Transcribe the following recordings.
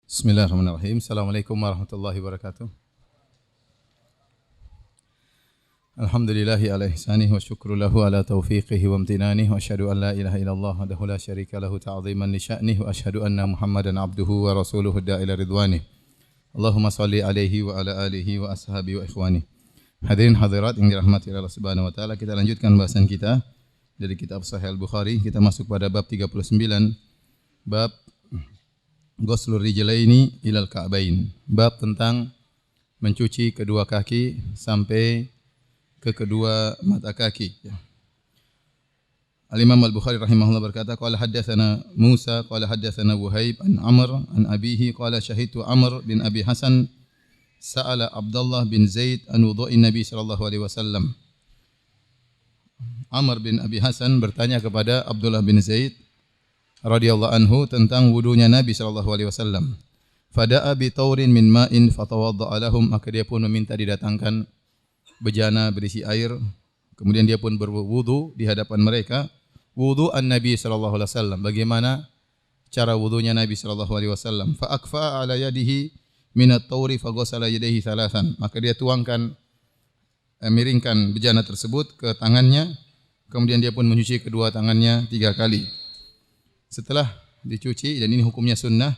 Bismillahirrahmanirrahim. Assalamualaikum warahmatullahi wabarakatuh. Alhamdulillahi ala ihsanih wa syukru lahu ala taufiqihi wa amtinanih wa asyhadu an la ilaha illallah wahdahu la syarika lahu ta'ziman li sya'nih wa asyhadu anna Muhammadan abduhu wa rasuluhu da'ila ridwanih. Allahumma salli alaihi wa ala alihi wa ashabihi wa ikhwanih. Hadirin hadirat yang dirahmati Allah Subhanahu wa taala, kita lanjutkan bahasan kita dari kitab Sahih Al-Bukhari. Kita masuk pada bab 39, bab Ghuslur rijlaini ilal ka'bain. Bab tentang mencuci kedua kaki sampai ke kedua mata kaki. Al-Imam Al-Bukhari rahimahullah berkata, qala haddatsana Musa qala haddatsana Wuhaib an Amr an abihi qala syahidtu Amr bin Abi Hasan sa'ala Abdullah bin Zaid an wudhu'in Nabi sallallahu alaihi wasallam. Amr bin Abi Hasan bertanya kepada Abdullah bin Zaid radhiyallahu anhu tentang wudunya Nabi sallallahu alaihi wasallam. Fada'a bi taurin min ma'in fatawadda'a lahum, maka dia pun meminta didatangkan bejana berisi air, kemudian dia pun berwudu di hadapan mereka. Wudu an-Nabi sallallahu alaihi wasallam, bagaimana cara wudunya Nabi sallallahu alaihi wasallam. Fa akfa ala yadihi min at-tauri fa ghasala yadayhi thalathan, maka dia tuangkan miringkan bejana tersebut ke tangannya, kemudian dia pun mencuci kedua tangannya 3 kali. Setelah dicuci, dan ini hukumnya sunnah,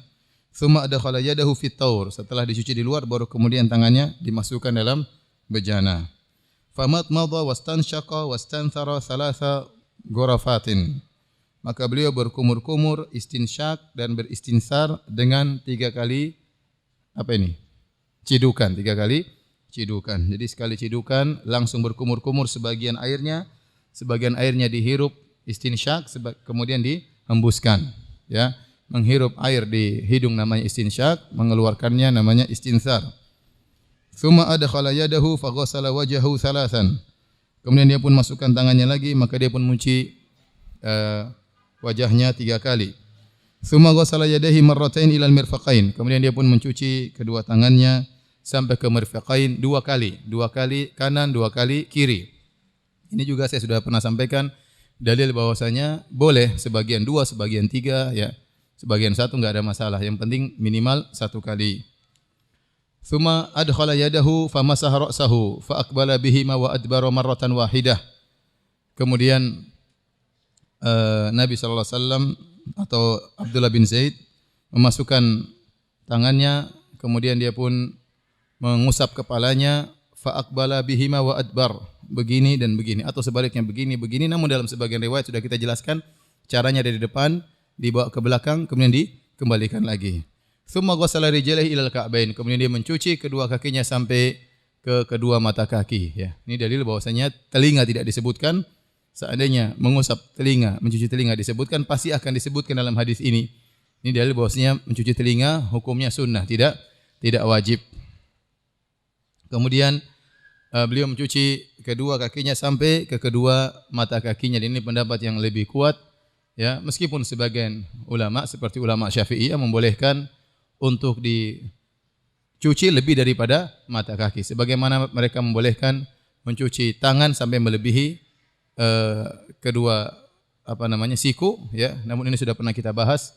thumma adkhala yadahu fit taur, setelah dicuci di luar baru kemudian tangannya dimasukkan dalam bejana. Famat madha wastanshaqa wastanthara thalatha ghurafatin, maka beliau berkumur-kumur, istinsyak dan beristinsar dengan 3 kali cidukan, 3 kali cidukan. Jadi sekali cidukan langsung berkumur-kumur, sebagian airnya dihirup istinsyak, kemudian dihembuskan, ya. Menghirup air di hidung namanya istinsyak, mengeluarkannya namanya istinsar. Tsumma adkhala yadahu fa ghassala wajhahu thalathan, kemudian dia pun masukkan tangannya lagi, maka dia pun mencuci wajahnya 3 kali. Tsumma ghassala yadayhi marratain ilal mirfaqain, kemudian dia pun mencuci kedua tangannya sampai ke mirfaqain 2 kali, 2 kali kanan, 2 kali kiri. Ini juga saya sudah pernah sampaikan dalil bahwasanya boleh sebagian 2, sebagian 3, ya. Sebagian 1 enggak ada masalah, yang penting minimal 1 kali. Tsumma adkhala yadahu famasaha ra'sahu fa aqbala bihima wa adbara marratan wahidah. Kemudian Nabi sallallahu alaihi wasallam atau Abdullah bin Zaid memasukkan tangannya, kemudian dia pun mengusap kepalanya, fa aqbala bihima wa adbar, begini dan begini, atau sebaliknya begini, namun dalam sebagian riwayat sudah kita jelaskan caranya dari depan dibawa ke belakang kemudian dikembalikan lagi. Tsumma ghassala rijlaihi ilal ka'bain, kemudian dia mencuci kedua kakinya sampai ke kedua mata kaki, ya. Ini dalil bahwasanya telinga tidak disebutkan. Seandainya mengusap telinga, mencuci telinga disebutkan, pasti akan disebutkan dalam hadis ini. Ini dalil bahwasanya mencuci telinga hukumnya sunnah, tidak wajib. Kemudian beliau mencuci kedua kakinya sampai ke kedua mata kakinya. Dan ini pendapat yang lebih kuat, ya, meskipun sebagian ulama seperti ulama Syafi'iyah membolehkan untuk dicuci lebih daripada mata kaki, sebagaimana mereka membolehkan mencuci tangan sampai melebihi kedua siku, ya. Namun ini sudah pernah kita bahas.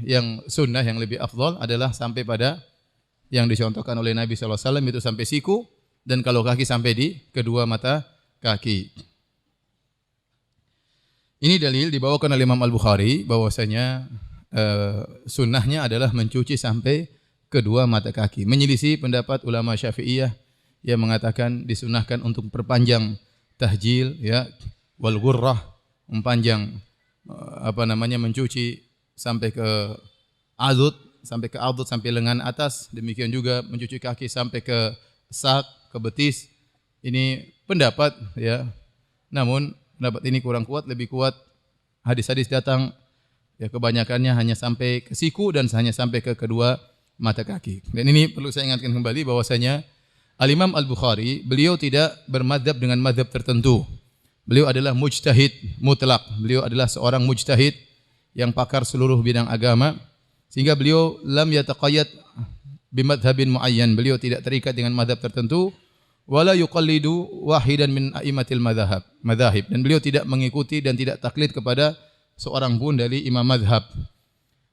Yang sunnah, yang lebih afdal adalah sampai pada yang dicontohkan oleh Nabi sallallahu alaihi wasallam, itu sampai siku, dan kalau kaki sampai di kedua mata kaki. Ini dalil dibawakan oleh Imam Al-Bukhari bahwasanya sunnahnya adalah mencuci sampai kedua mata kaki. Menyelisih pendapat ulama Syafi'iyah yang mengatakan disunnahkan untuk perpanjang tahjil, ya, wal ghurrah, mempanjang mencuci sampai ke adud, sampai lengan atas. Demikian juga mencuci kaki sampai ke sak, ke betis. Ini pendapat, ya. Namun pendapat ini kurang kuat, lebih kuat hadis-hadis datang, ya, kebanyakannya hanya sampai ke siku dan hanya sampai ke kedua mata kaki. Dan ini perlu saya ingatkan kembali bahwasanya Al-Imam Al-Bukhari, beliau tidak bermadzhab dengan madzhab tertentu. Beliau adalah mujtahid mutlak. Beliau adalah seorang mujtahid yang pakar seluruh bidang agama, sehingga beliau lam yataqayyad bimadzhabin muayyan. Beliau tidak terikat dengan madzhab tertentu, wala yuqallidu wahidan min a'immatil madzahib. Dan beliau tidak mengikuti dan tidak taklid kepada seorang pun dari imam madzhab.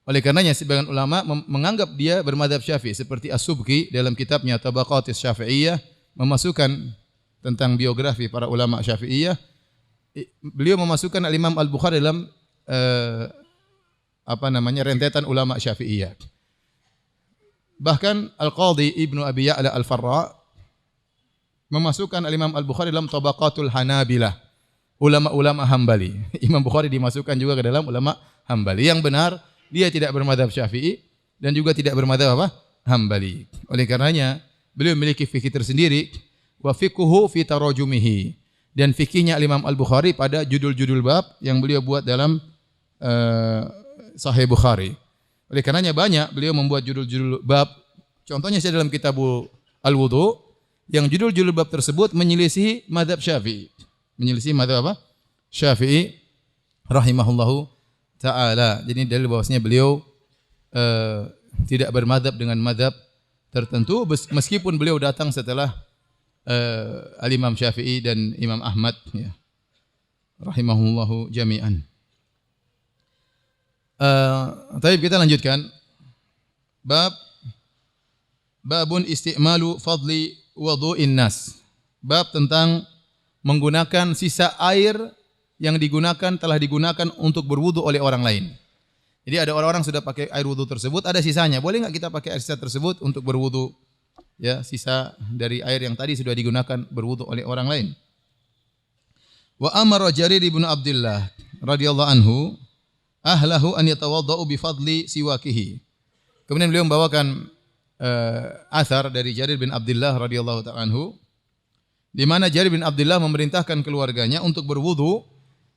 Oleh karenanya sebagian ulama menganggap dia bermadzhab Syafi'i seperti As-Subki dalam kitabnya Tabaqatis Syafi'iyah memasukkan tentang biografi para ulama Syafi'iyah. Beliau memasukkan Al-Imam Al-Bukhari dalam rentetan ulama Syafi'iyah. Bahkan Al-Qadhi Ibnu Abi Ya'la Al-Farra memasukkan Al-Imam Al-Bukhari dalam Tabaqatul Hanabilah, ulama-ulama Hambali. Imam Bukhari dimasukkan juga ke dalam ulama Hambali. Yang benar dia tidak bermadzhab Syafi'i dan juga tidak bermadzhab Hambali. Oleh karenanya beliau memiliki fikih tersendiri, wa fiqhuhu fi tarajumihi, dan fikihnya Imam Al-Bukhari pada judul-judul bab yang beliau buat dalam Sahih Bukhari. Oleh karenanya banyak beliau membuat judul-judul bab. Contohnya saya dalam kitab Al-Wudu yang judul-judul bab tersebut menyelisihi mazhab Syafi'i. Menyelisihi mazhab Syafi'i rahimahullahu ta'ala. Jadi dalil bahwasanya beliau tidak bermadzhab dengan mazhab tertentu meskipun beliau datang setelah Al-Imam Syafi'i dan Imam Ahmad ya. Rahimahullahu jami'an. Tapi kita lanjutkan. Babun isti'malu fadli wudu'in nas. Bab tentang menggunakan sisa air yang telah digunakan untuk berwudu oleh orang lain. Jadi ada orang-orang sudah pakai air wudu tersebut, ada sisanya. Boleh enggak kita pakai air sisa tersebut untuk berwudu? Ya, sisa dari air yang tadi sudah digunakan berwudu oleh orang lain. Wa amara Jarir bin Abdullah radhiyallahu anhu ahlahu an yatawaddau bi fadli siwakihi. Kemudian beliau membawakan athar dari Jarir bin Abdullah radhiyallahu ta'ala anhu di mana Jarir bin Abdullah memerintahkan keluarganya untuk berwudu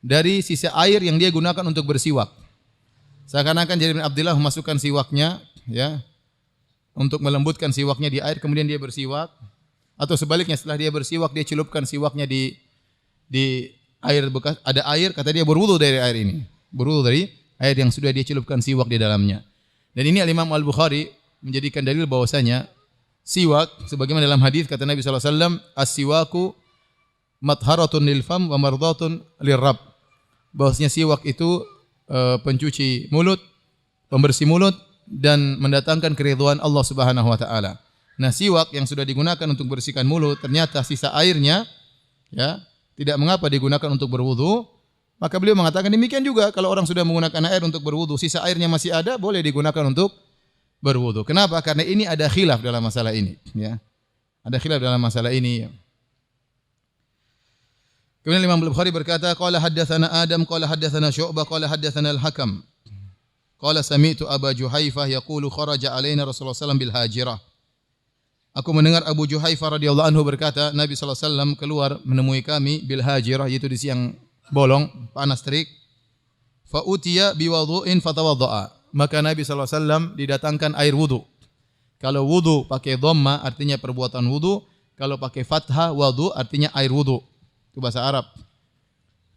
dari sisa air yang dia gunakan untuk bersiwak. Seakan-akan Jarir bin Abdullah memasukkan siwaknya ya untuk melembutkan siwaknya di air, kemudian dia bersiwak, atau sebaliknya setelah dia bersiwak dia celupkan siwaknya di air bekas, ada air, kata dia berwudu dari air ini. Berwudu dari air yang sudah dia celupkan siwak di dalamnya. Dan ini Imam Al-Bukhari menjadikan dalil bahwasanya siwak sebagaimana dalam hadis kata Nabi sallallahu alaihi wasallam, as-siwaku matharatun lil fam wa mardatun lirrabb. Bahwasanya siwak itu pencuci mulut, pembersih mulut dan mendatangkan keridhaan Allah Subhanahu wa taala. Nah, siwak yang sudah digunakan untuk bersihkan mulut ternyata sisa airnya ya tidak mengapa digunakan untuk berwudu, maka beliau mengatakan demikian juga kalau orang sudah menggunakan air untuk berwudu, sisa airnya masih ada, boleh digunakan untuk berwudu. Kenapa? Karena ini ada khilaf dalam masalah ini, ya. Ada khilaf dalam masalah ini. Ya. Kemudian Imam Al-Bukhari berkata, qala haddatsana Adam, qala haddatsana Syu'bah, qala haddatsana Al-Hakam. Qala sami'tu Aba Juhaifah yaqulu kharaja alaina Rasulullah sallallahu alaihi wasallam bil hajirah. Aku mendengar Abu Juhaifah radhiyallahu anhu berkata, Nabi sallallahu alaihi wasallam keluar menemui kami bil hajirah, yaitu di siang bolong, panas terik. Fa utiya bi wudu'in fatawaddaa. Maka Nabi sallallahu alaihi wasallam didatangkan air wudu. Kalau wudu pakai dhamma artinya perbuatan wudu, kalau pakai fathah wudu artinya air wudu. Itu bahasa Arab.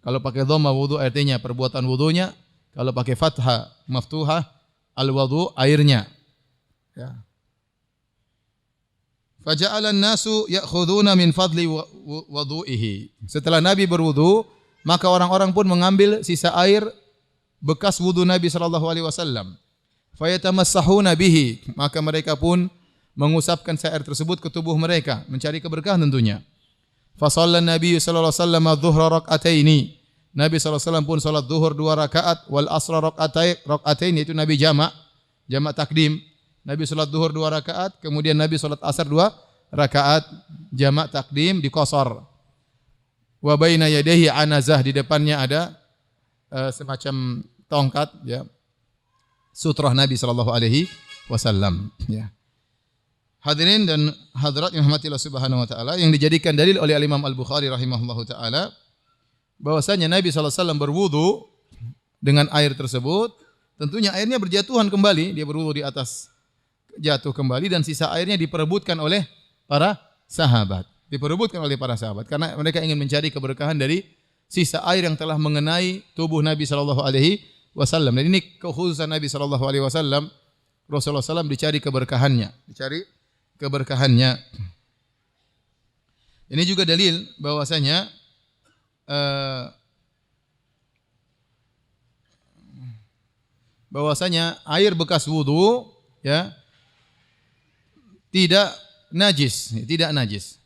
Kalau pakai dhamma wudu artinya perbuatan wudunya, kalau pakai fathah maftuhah al-wudu airnya. Ya. Faja'alan nasu ya'khuduna min fadli wudu'ihi. Setelah Nabi berwudu, maka orang-orang pun mengambil sisa air bekas wudu Nabi sallallahu alaihi wasallam. Fayatamassahuna bihi, maka mereka pun mengusapkan air tersebut ke tubuh mereka, mencari keberkahan tentunya. Fa shallan Nabi sallallahu alaihi wasallam adh-dhuhra rak'ataini. Nabi sallallahu alaihi wasallam pun salat zuhur 2 rakaat, wal asra rak'atain, itu Nabi jamak takdim. Nabi salat zuhur 2 rakaat, kemudian Nabi salat asar 2 rakaat, jamak takdim di qasar. Wa baina yadayhi anazah, di depannya ada semacam tongkat ya. Sutrah Nabi sallallahu alaihi wasallam ya. Hadirin dan hadirat yang dirahmati Allah Subhanahu wa taala, yang dijadikan dalil oleh Imam Al-Bukhari rahimahullahu taala bahwasanya Nabi sallallahu alaihi wasallam berwudu dengan air tersebut, tentunya airnya berjatuhan kembali, dia berwudu di atas jatuh kembali dan sisa airnya diperebutkan oleh para sahabat. Diperebutkan oleh para sahabat karena mereka ingin mencari keberkahan dari sisa air yang telah mengenai tubuh Nabi sallallahu alaihi wasallam. Dan ini kekhususan Nabi sallallahu alaihi wasallam. Rasulullah sallallahu dicari keberkahannya, Ini juga dalil bahwasanya bahwasanya air bekas wudu ya tidak najis, tidak najis.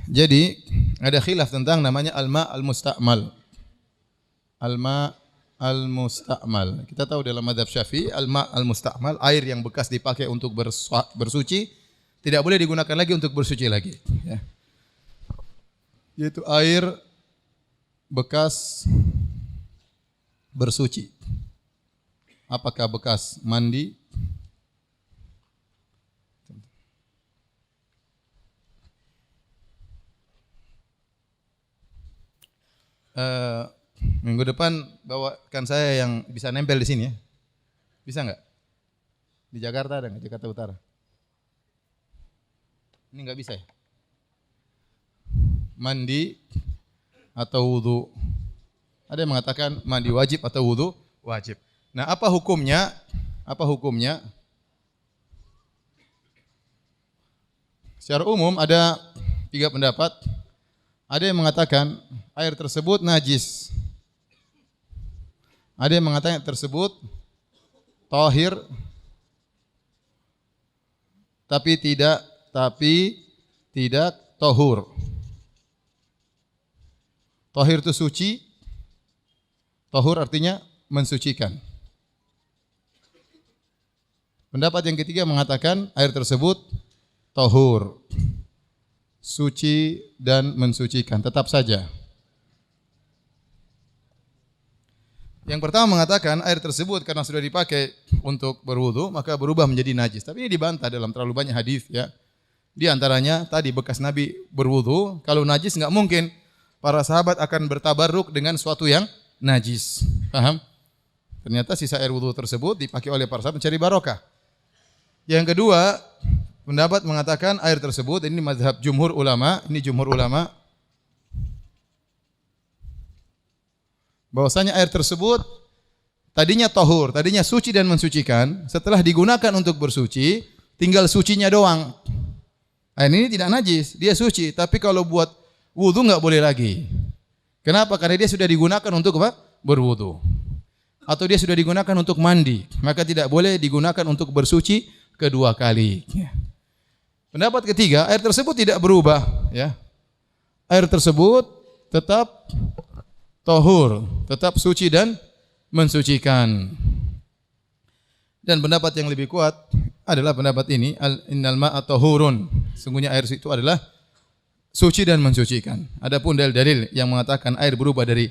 Jadi ada khilaf tentang namanya al-ma al-musta'mal. Al-ma al-musta'mal. Kita tahu dalam mazhab Syafi'i al-ma al-musta'mal, air yang bekas dipakai untuk bersuci tidak boleh digunakan lagi untuk bersuci lagi, ya. Yaitu air bekas bersuci. Apakah bekas mandi? Minggu depan bawakan saya yang bisa nempel di sini ya. Bisa enggak? Di Jakarta ada enggak? Jakarta Utara. Ini enggak bisa ya? Mandi atau wudu. Ada yang mengatakan mandi wajib atau wudu wajib. Nah, apa hukumnya? Apa hukumnya? Secara umum ada 3 pendapat. Ada yang mengatakan air tersebut najis. Ada yang mengatakan tersebut tahir tapi tidak tahur. Tahir itu suci, tahur artinya mensucikan. Pendapat yang ketiga mengatakan air tersebut tahur, suci dan mensucikan, tetap saja. Yang pertama mengatakan air tersebut karena sudah dipakai untuk berwudu maka berubah menjadi najis. Tapi ini dibantah dalam terlalu banyak hadis ya. Di antaranya tadi bekas Nabi berwudu, kalau najis enggak mungkin para sahabat akan bertabarruk dengan suatu yang najis. Paham? Ternyata sisa air wudu tersebut dipakai oleh para sahabat mencari barokah. Yang kedua, pendapat mengatakan air tersebut, ini mazhab jumhur ulama, bahwasanya air tersebut tadinya tahur, tadinya suci dan mensucikan, setelah digunakan untuk bersuci, tinggal sucinya doang. Air ini tidak najis, dia suci, tapi kalau buat wudu enggak boleh lagi. Kenapa? Karena dia sudah digunakan untuk apa? Berwudu. Atau dia sudah digunakan untuk mandi, maka tidak boleh digunakan untuk bersuci kedua kali. Pendapat ketiga, air tersebut tidak berubah, ya. Air tersebut tetap tahur, tetap suci dan mensucikan. Dan pendapat yang lebih kuat adalah pendapat ini, innal ma'a tahurun. Sungguhnya air itu adalah suci dan mensucikan. Adapun dalil-dalil yang mengatakan air berubah dari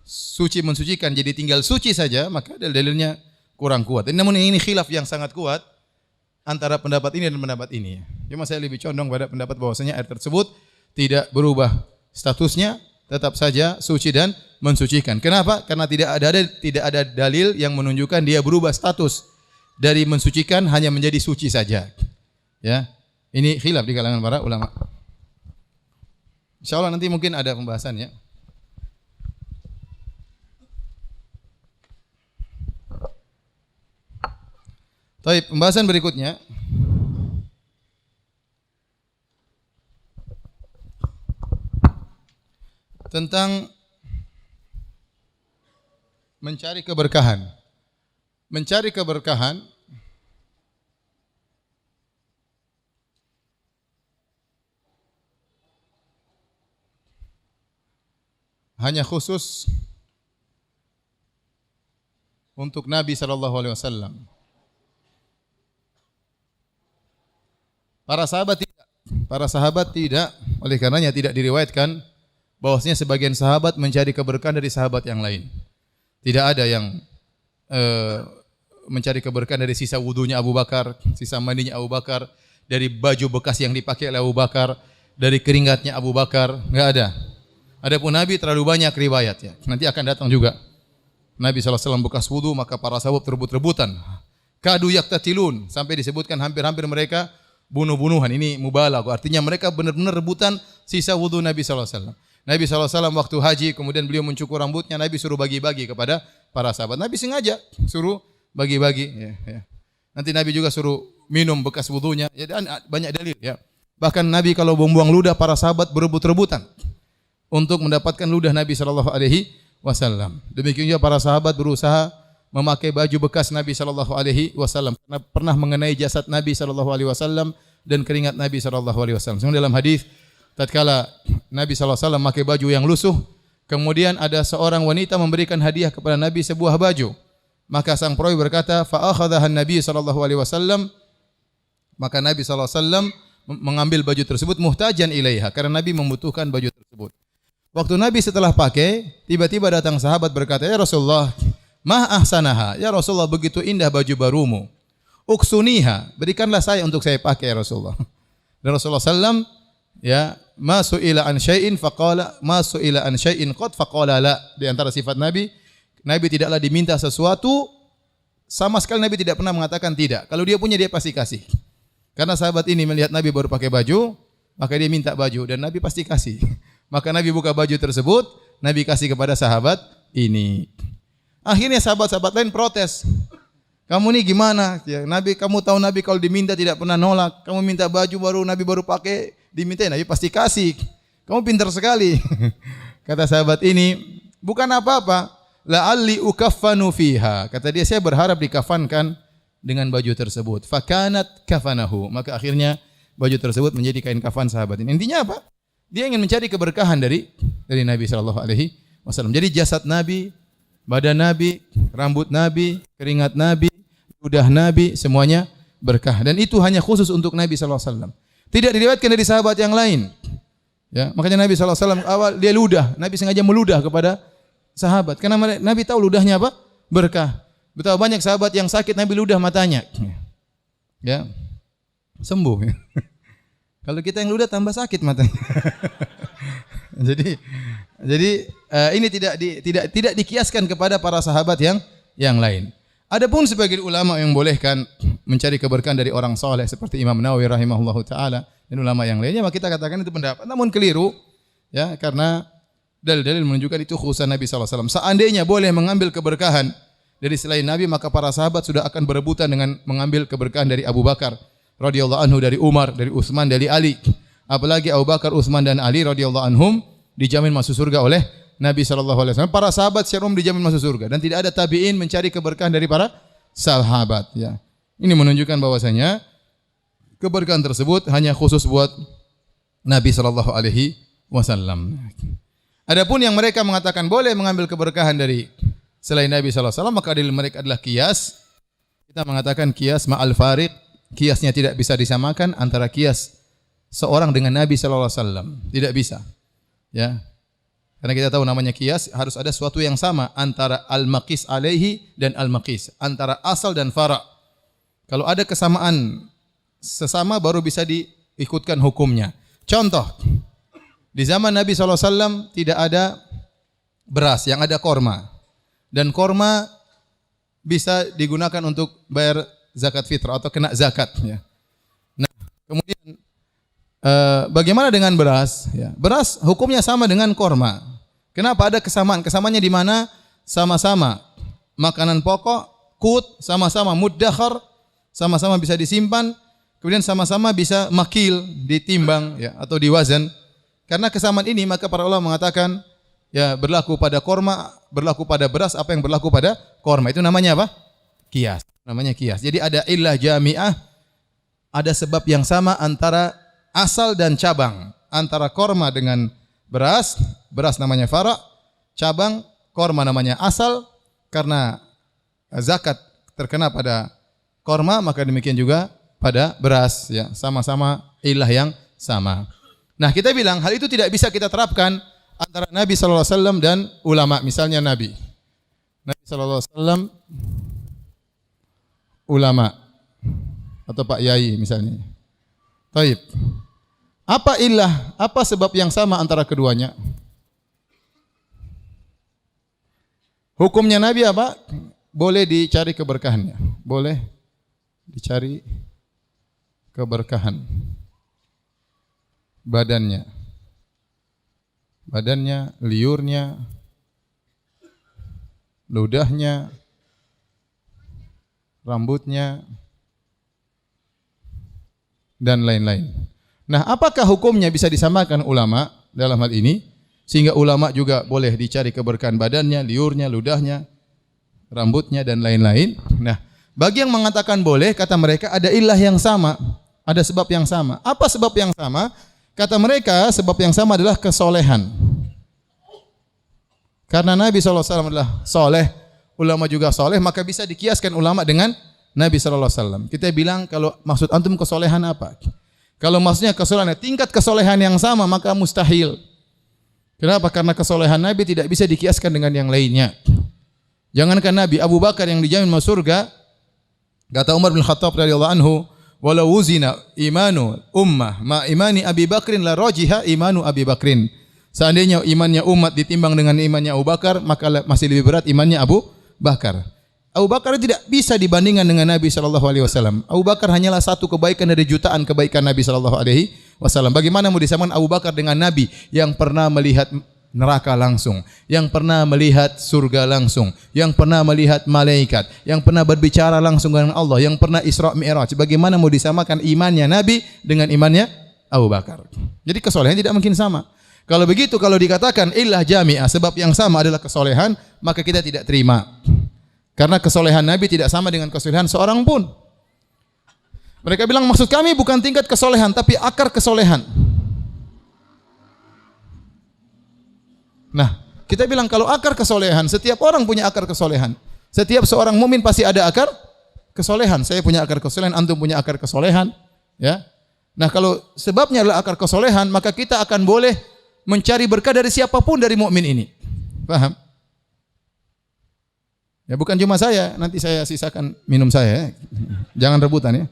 suci mensucikan jadi tinggal suci saja, maka dalil-dalilnya kurang kuat. Namun ini khilaf yang sangat kuat antara pendapat ini dan pendapat ini. Cuma saya lebih condong pada pendapat bahwasanya air tersebut tidak berubah statusnya, tetap saja suci dan mensucikan. Kenapa? Karena tidak ada dalil yang menunjukkan dia berubah status dari mensucikan hanya menjadi suci saja. Ya. Ini khilaf di kalangan para ulama. Insyaallah nanti mungkin ada pembahasan ya. Baik, pembahasan berikutnya tentang mencari keberkahan. Mencari keberkahan hanya khusus untuk Nabi sallallahu alaihi wasallam. Para sahabat tidak, oleh karenanya tidak diriwayatkan bahwasanya sebagian sahabat mencari keberkahan dari sahabat yang lain. Tidak ada yang mencari keberkahan dari sisa wudunya Abu Bakar, sisa mandinya Abu Bakar, dari baju bekas yang dipakai oleh Abu Bakar, dari keringatnya Abu Bakar, enggak ada. Adapun Nabi terlalu banyak riwayat ya. Nanti akan datang juga. Nabi SAW bekas wudu, maka para sahabat rebut-rebutan. Kadu yaktatilun, sampai disebutkan hampir-hampir mereka bunuh-bunuhan. Ini mubalagh, artinya mereka benar-benar rebutan sisa wudu Nabi SAW. Nabi SAW waktu haji, kemudian beliau mencukur rambutnya, Nabi suruh bagi-bagi kepada para sahabat. Nabi sengaja suruh bagi-bagi. Ya. Nanti Nabi juga suruh minum bekas wudunya. Ya, dan banyak dalil ya. Bahkan Nabi kalau buang-buang ludah, para sahabat berebut-rebutan untuk mendapatkan ludah Nabi sallallahu alaihi wasallam. Demikian juga para sahabat berusaha memakai baju bekas Nabi sallallahu alaihi wasallam karena pernah mengenai jasad Nabi sallallahu alaihi wasallam dan keringat Nabi sallallahu alaihi wasallam. Dalam hadis tatkala Nabi sallallahu alaihi wasallam memakai baju yang lusuh, kemudian ada seorang wanita memberikan hadiah kepada Nabi sebuah baju. Maka sang perawi berkata, fa akhadhaha Nabi sallallahu alaihi wasallam, maka Nabi sallallahu alaihi wasallam mengambil baju tersebut muhtajan ilaiha, karena Nabi membutuhkan baju tersebut. Waktu Nabi setelah pakai, tiba-tiba datang sahabat berkata, "Ya Rasulullah, ma ahsanaha." Ya Rasulullah, begitu indah baju barumu. Uksuniha, berikanlah saya untuk saya pakai ya Rasulullah. Dan Rasulullah sallam, ya, ma su'ila an syai'in faqala ma su'ila an syai'in qad faqala la. Di antara sifat Nabi, Nabi tidaklah diminta sesuatu, sama sekali Nabi tidak pernah mengatakan tidak. Kalau dia punya, dia pasti kasih. Karena sahabat ini melihat Nabi baru pakai baju, maka dia minta baju dan Nabi pasti kasih. Maka Nabi buka baju tersebut, Nabi kasih kepada sahabat ini. Akhirnya sahabat-sahabat lain protes. Kamu ini gimana? Ya, Nabi, kamu tahu Nabi kalau diminta tidak pernah nolak. Kamu minta baju baru, Nabi baru pakai, diminta, Nabi pasti kasih. Kamu pintar sekali. Kata sahabat ini, bukan apa-apa. La'alli ukaffanu fiha. Kata dia, saya berharap dikafankan dengan baju tersebut. Fakanat kafanahu. Maka akhirnya baju tersebut menjadi kain kafan sahabat ini. Intinya apa? Dia ingin mencari keberkahan dari Nabi sallallahu alaihi wasallam. Jadi jasad Nabi, badan Nabi, rambut Nabi, keringat Nabi, ludah Nabi, semuanya berkah. Dan itu hanya khusus untuk Nabi sallallahu alaihi wasallam. Tidak diriwayatkan dari sahabat yang lain. Ya, makanya Nabi sallallahu alaihi wasallam awal dia ludah, Nabi sengaja meludah kepada sahabat karena Nabi tahu ludahnya apa? Berkah. Betapa banyak sahabat yang sakit Nabi ludah matanya. Ya. Sembuh. Kalau kita yang ludah tambah sakit matanya. Jadi ini tidak dikiaskan kepada para sahabat yang lain. Adapun sebagian ulama yang bolehkan mencari keberkahan dari orang saleh seperti Imam Nawawi rahimahullahu taala dan ulama yang lainnya, maka kita katakan itu pendapat namun keliru ya, karena dalil-dalil menunjukkan itu khusus Nabi sallallahu alaihi wasallam. Seandainya boleh mengambil keberkahan dari selain Nabi, maka para sahabat sudah akan berebutan dengan mengambil keberkahan dari Abu Bakar radhiyallahu anhu, dari Umar, dari Utsman, dari Ali. Apalagi Abu Bakar, Utsman dan Ali radhiyallahu anhum dijamin masuk surga oleh Nabi sallallahu alaihi wasallam. Para sahabat secara umum dijamin masuk surga dan tidak ada tabi'in mencari keberkahan dari para sahabat ya. Ini menunjukkan bahwasanya keberkahan tersebut hanya khusus buat Nabi sallallahu alaihi wasallam. Adapun yang mereka mengatakan boleh mengambil keberkahan dari selain Nabi sallallahu alaihi wasallam, maka dalil mereka adalah qiyas. Kita mengatakan qiyas ma'al fariq. Qiyasnya tidak bisa disamakan antara qiyas seorang dengan Nabi sallallahu alaihi wasallam. Tidak bisa. Ya. Karena kita tahu namanya qiyas harus ada sesuatu yang sama antara al-maqis alaihi dan al-maqis, antara asal dan fara'. Kalau ada kesamaan sesama baru bisa diikutkan hukumnya. Contoh, di zaman Nabi SAW tidak ada beras, yang ada korma. Dan korma bisa digunakan untuk bayar zakat fitrah atau kena zakat. Ya. Nah, kemudian bagaimana dengan beras? Ya, beras hukumnya sama dengan korma. Kenapa ada kesamaan? Kesamaannya di mana? Sama-sama makanan pokok, qut, sama-sama muddakhar, sama-sama bisa disimpan, kemudian sama-sama bisa makil, ditimbang ya, atau diwazan. Karena kesamaan ini maka para ulama mengatakan ya berlaku pada korma, berlaku pada beras apa yang berlaku pada korma. Itu namanya apa? Qiyas. Namanya qiyas. Jadi ada illah jami'ah, ada sebab yang sama antara asal dan cabang, antara korma dengan beras. Beras namanya fara', cabang korma namanya asal. Karena zakat terkena pada korma, maka demikian juga pada beras ya, sama-sama illah yang sama. Nah, kita bilang hal itu tidak bisa kita terapkan antara Nabi sallallahu alaihi wasallam dan ulama. Misalnya Nabi sallallahu alaihi wasallam ulama atau Pak Yai misalnya. Taib. Apa illah, apa sebab yang sama antara keduanya? Hukumnya Nabi apa? Boleh dicari keberkahannya. Boleh dicari keberkahan badannya, liurnya, ludahnya, rambutnya, dan lain-lain. Nah, apakah hukumnya bisa disamakan ulama dalam hal ini? Sehingga ulama juga boleh dicari keberkahan badannya, liurnya, ludahnya, rambutnya dan lain-lain. Nah, bagi yang mengatakan boleh, kata mereka ada ilah yang sama, ada sebab yang sama. Apa sebab yang sama? Kata mereka sebab yang sama adalah kesolehan. Karena Nabi SAW adalah soleh, ulama juga soleh, maka bisa dikiaskan ulama dengan Nabi SAW. Kita bilang kalau maksud antum kesolehan apa? Kalau maksudnya kesolehan, tingkat kesolehan yang sama, maka mustahil. Kenapa? Karena kesolehan Nabi tidak bisa dikiaskan dengan yang lainnya. Jangankan Nabi, Abu Bakar yang dijamin masuk surga, kata Umar bin Khattab radhiyallahu anhu, walau wuzina imanu ummah ma imani Abi Bakrin la rajiha imanu Abi Bakrin. Seandainya imannya umat ditimbang dengan imannya Abu Bakar, maka masih lebih berat imannya Abu Bakar. Abu Bakar tidak bisa dibandingkan dengan Nabi sallallahu alaihi wasallam. Abu Bakar hanyalah satu kebaikan dari jutaan kebaikan Nabi sallallahu alaihi wasallam. Bagaimana mau disamakan Abu Bakar dengan Nabi yang pernah melihat neraka langsung, yang pernah melihat surga langsung, yang pernah melihat malaikat, yang pernah berbicara langsung dengan Allah, yang pernah Isra Mi'raj. Bagaimana mau disamakan imannya Nabi dengan imannya Abu Bakar? Jadi kesolehan tidak mungkin sama. Kalau begitu, kalau dikatakan illah jami'ah, sebab yang sama adalah kesolehan, maka kita tidak terima. Karena kesolehan Nabi tidak sama dengan kesolehan seorang pun. Mereka bilang maksud kami bukan tingkat kesolehan, tapi akar kesolehan. Nah, kita bilang kalau akar kesolehan, setiap orang punya akar kesolehan. Setiap seorang mukmin pasti ada akar kesolehan. Saya punya akar kesolehan, antum punya akar kesolehan, ya. Nah, kalau sebabnya adalah akar kesolehan, maka kita akan boleh mencari berkah dari siapapun dari mukmin ini. Paham? Ya bukan cuma saya, nanti saya sisakan minum saya. Jangan rebutan ya.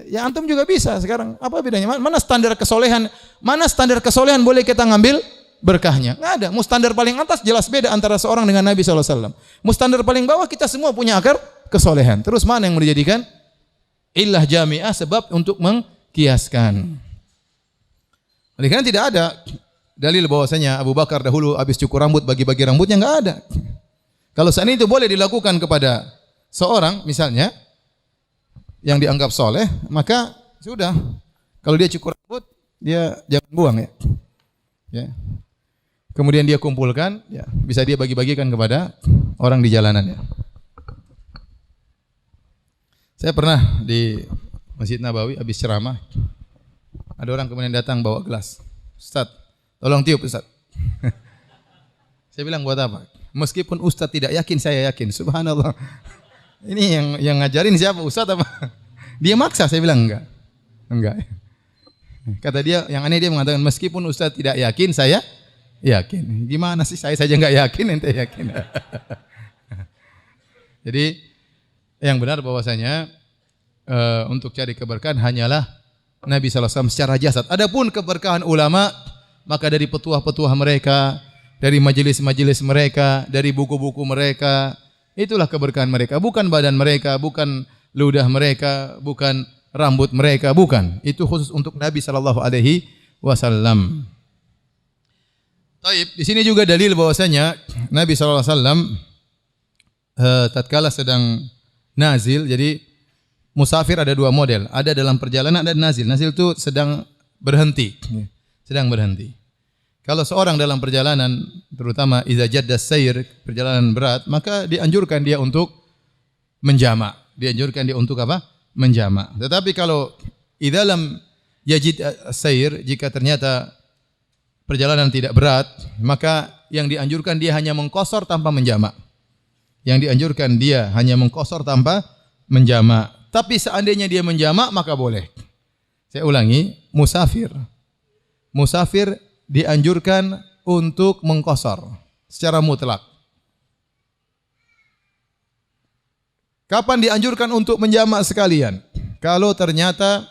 Ya antum juga bisa sekarang. Apa bedanya? Mana standar kesolehan? Mana standar kesolehan boleh kita ngambil berkahnya? Enggak ada. Mau standar paling atas jelas beda antara seorang dengan Nabi SAW. Mau standar paling bawah kita semua punya akar kesolehan. Terus mana yang mau dijadikan illah jami'ah, sebab untuk mengkiaskan? Oleh karena tidak ada dalil bahwasanya Abu Bakar dahulu habis cukur rambut bagi-bagi rambutnya, enggak ada. Kalau saat itu boleh dilakukan kepada seorang misalnya yang dianggap soleh, maka sudah. Kalau dia cukur rambut, dia jangan buang ya. Ya. Kemudian dia kumpulkan, ya, bisa dia bagi-bagikan kepada orang di jalanan ya. Saya pernah di Masjid Nabawi habis ceramah, ada orang kemudian datang bawa gelas. Ustaz, tolong tiup Ustaz. Saya bilang buat apa? Meskipun Ustaz tidak yakin, saya yakin. Subhanallah. Ini yang ngajarin siapa? Ustaz apa? Dia maksa, saya bilang enggak. Enggak. Kata dia, yang aneh dia mengatakan meskipun Ustaz tidak yakin, saya yakin. Gimana sih, saya saja enggak yakin, ente yakin. Jadi yang benar bahwasanya untuk cari keberkahan hanyalah Nabi SAW secara jasad. Adapun keberkahan ulama, maka dari petuah-petuah mereka, dari majelis-majelis mereka, dari buku-buku mereka, itulah keberkahan mereka. Bukan badan mereka, bukan ludah mereka, bukan rambut mereka, bukan. Itu khusus untuk Nabi sallallahu alaihi wasallam. Taib, di sini juga dalil bahwasanya Nabi sallallahu alaihi wasallam tatkala sedang nazil, jadi musafir ada dua model, ada dalam perjalanan, ada nazil. Nazil itu sedang berhenti, sedang berhenti. Kalau seorang dalam perjalanan, terutama iza jaddas sayr, perjalanan berat, maka dianjurkan dia untuk menjamak. Dianjurkan dia untuk apa? Menjamak. Tetapi kalau idza lam yajid sayr, jika ternyata perjalanan tidak berat, maka yang dianjurkan dia hanya mengqasar tanpa menjamak. Yang dianjurkan dia hanya mengqasar tanpa menjamak. Tapi seandainya dia menjamak, maka boleh. Saya ulangi, musafir dianjurkan untuk mengqasar secara mutlak. Kapan dianjurkan untuk menjamak sekalian? Kalau ternyata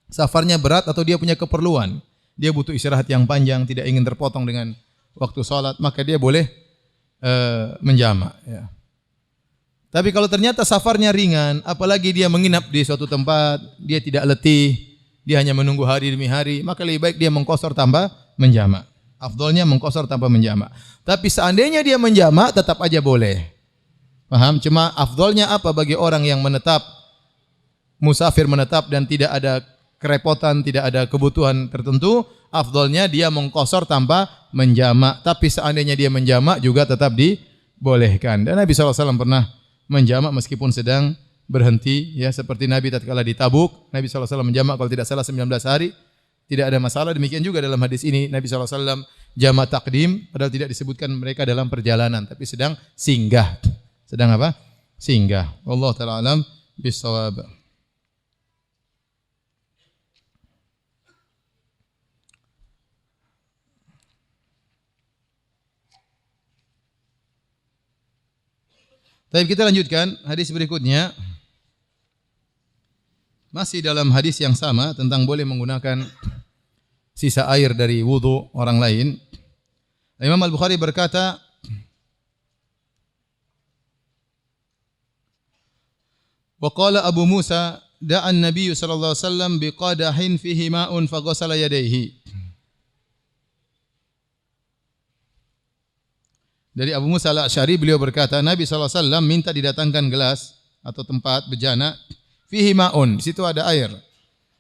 safarnya berat atau dia punya keperluan, dia butuh istirahat yang panjang, tidak ingin terpotong dengan waktu salat, maka dia boleh menjamak ya. Tapi kalau ternyata safarnya ringan, apalagi dia menginap di suatu tempat, dia tidak letih, dia hanya menunggu hari demi hari, maka lebih baik dia mengqasar tanpa menjamak. Afdalnya mengqasar tanpa menjamak. Tapi seandainya dia menjamak, tetap aja boleh. Paham? Cuma afdalnya apa bagi orang yang menetap musafir menetap dan tidak ada kerepotan, tidak ada kebutuhan tertentu, afdolnya dia mengqashar tanpa menjamak. Tapi seandainya dia menjamak juga tetap dibolehkan. Dan Nabi SAW pernah menjamak meskipun sedang berhenti, ya, seperti Nabi tatkala di Tabuk, Nabi SAW menjamak kalau tidak salah 19 hari, tidak ada masalah. Demikian juga dalam hadis ini Nabi SAW jamak takdim, padahal tidak disebutkan mereka dalam perjalanan, tapi sedang singgah. Sedang apa? Singgah. Wallahu ta'ala alam bisawab. Baik, kita lanjutkan hadis berikutnya. Masih dalam hadis yang sama tentang boleh menggunakan sisa air dari wudu orang lain. Imam Al-Bukhari berkata, wa qala Abu Musa da'a an-nabiy sallallahu alaihi wasallam biqadahin fihi ma'un faghasala yadayhi. Dari Abu Musa Al-Asy'ari, beliau berkata, Nabi SAW minta didatangkan gelas atau tempat bejana, fihi ma'un, di situ ada air.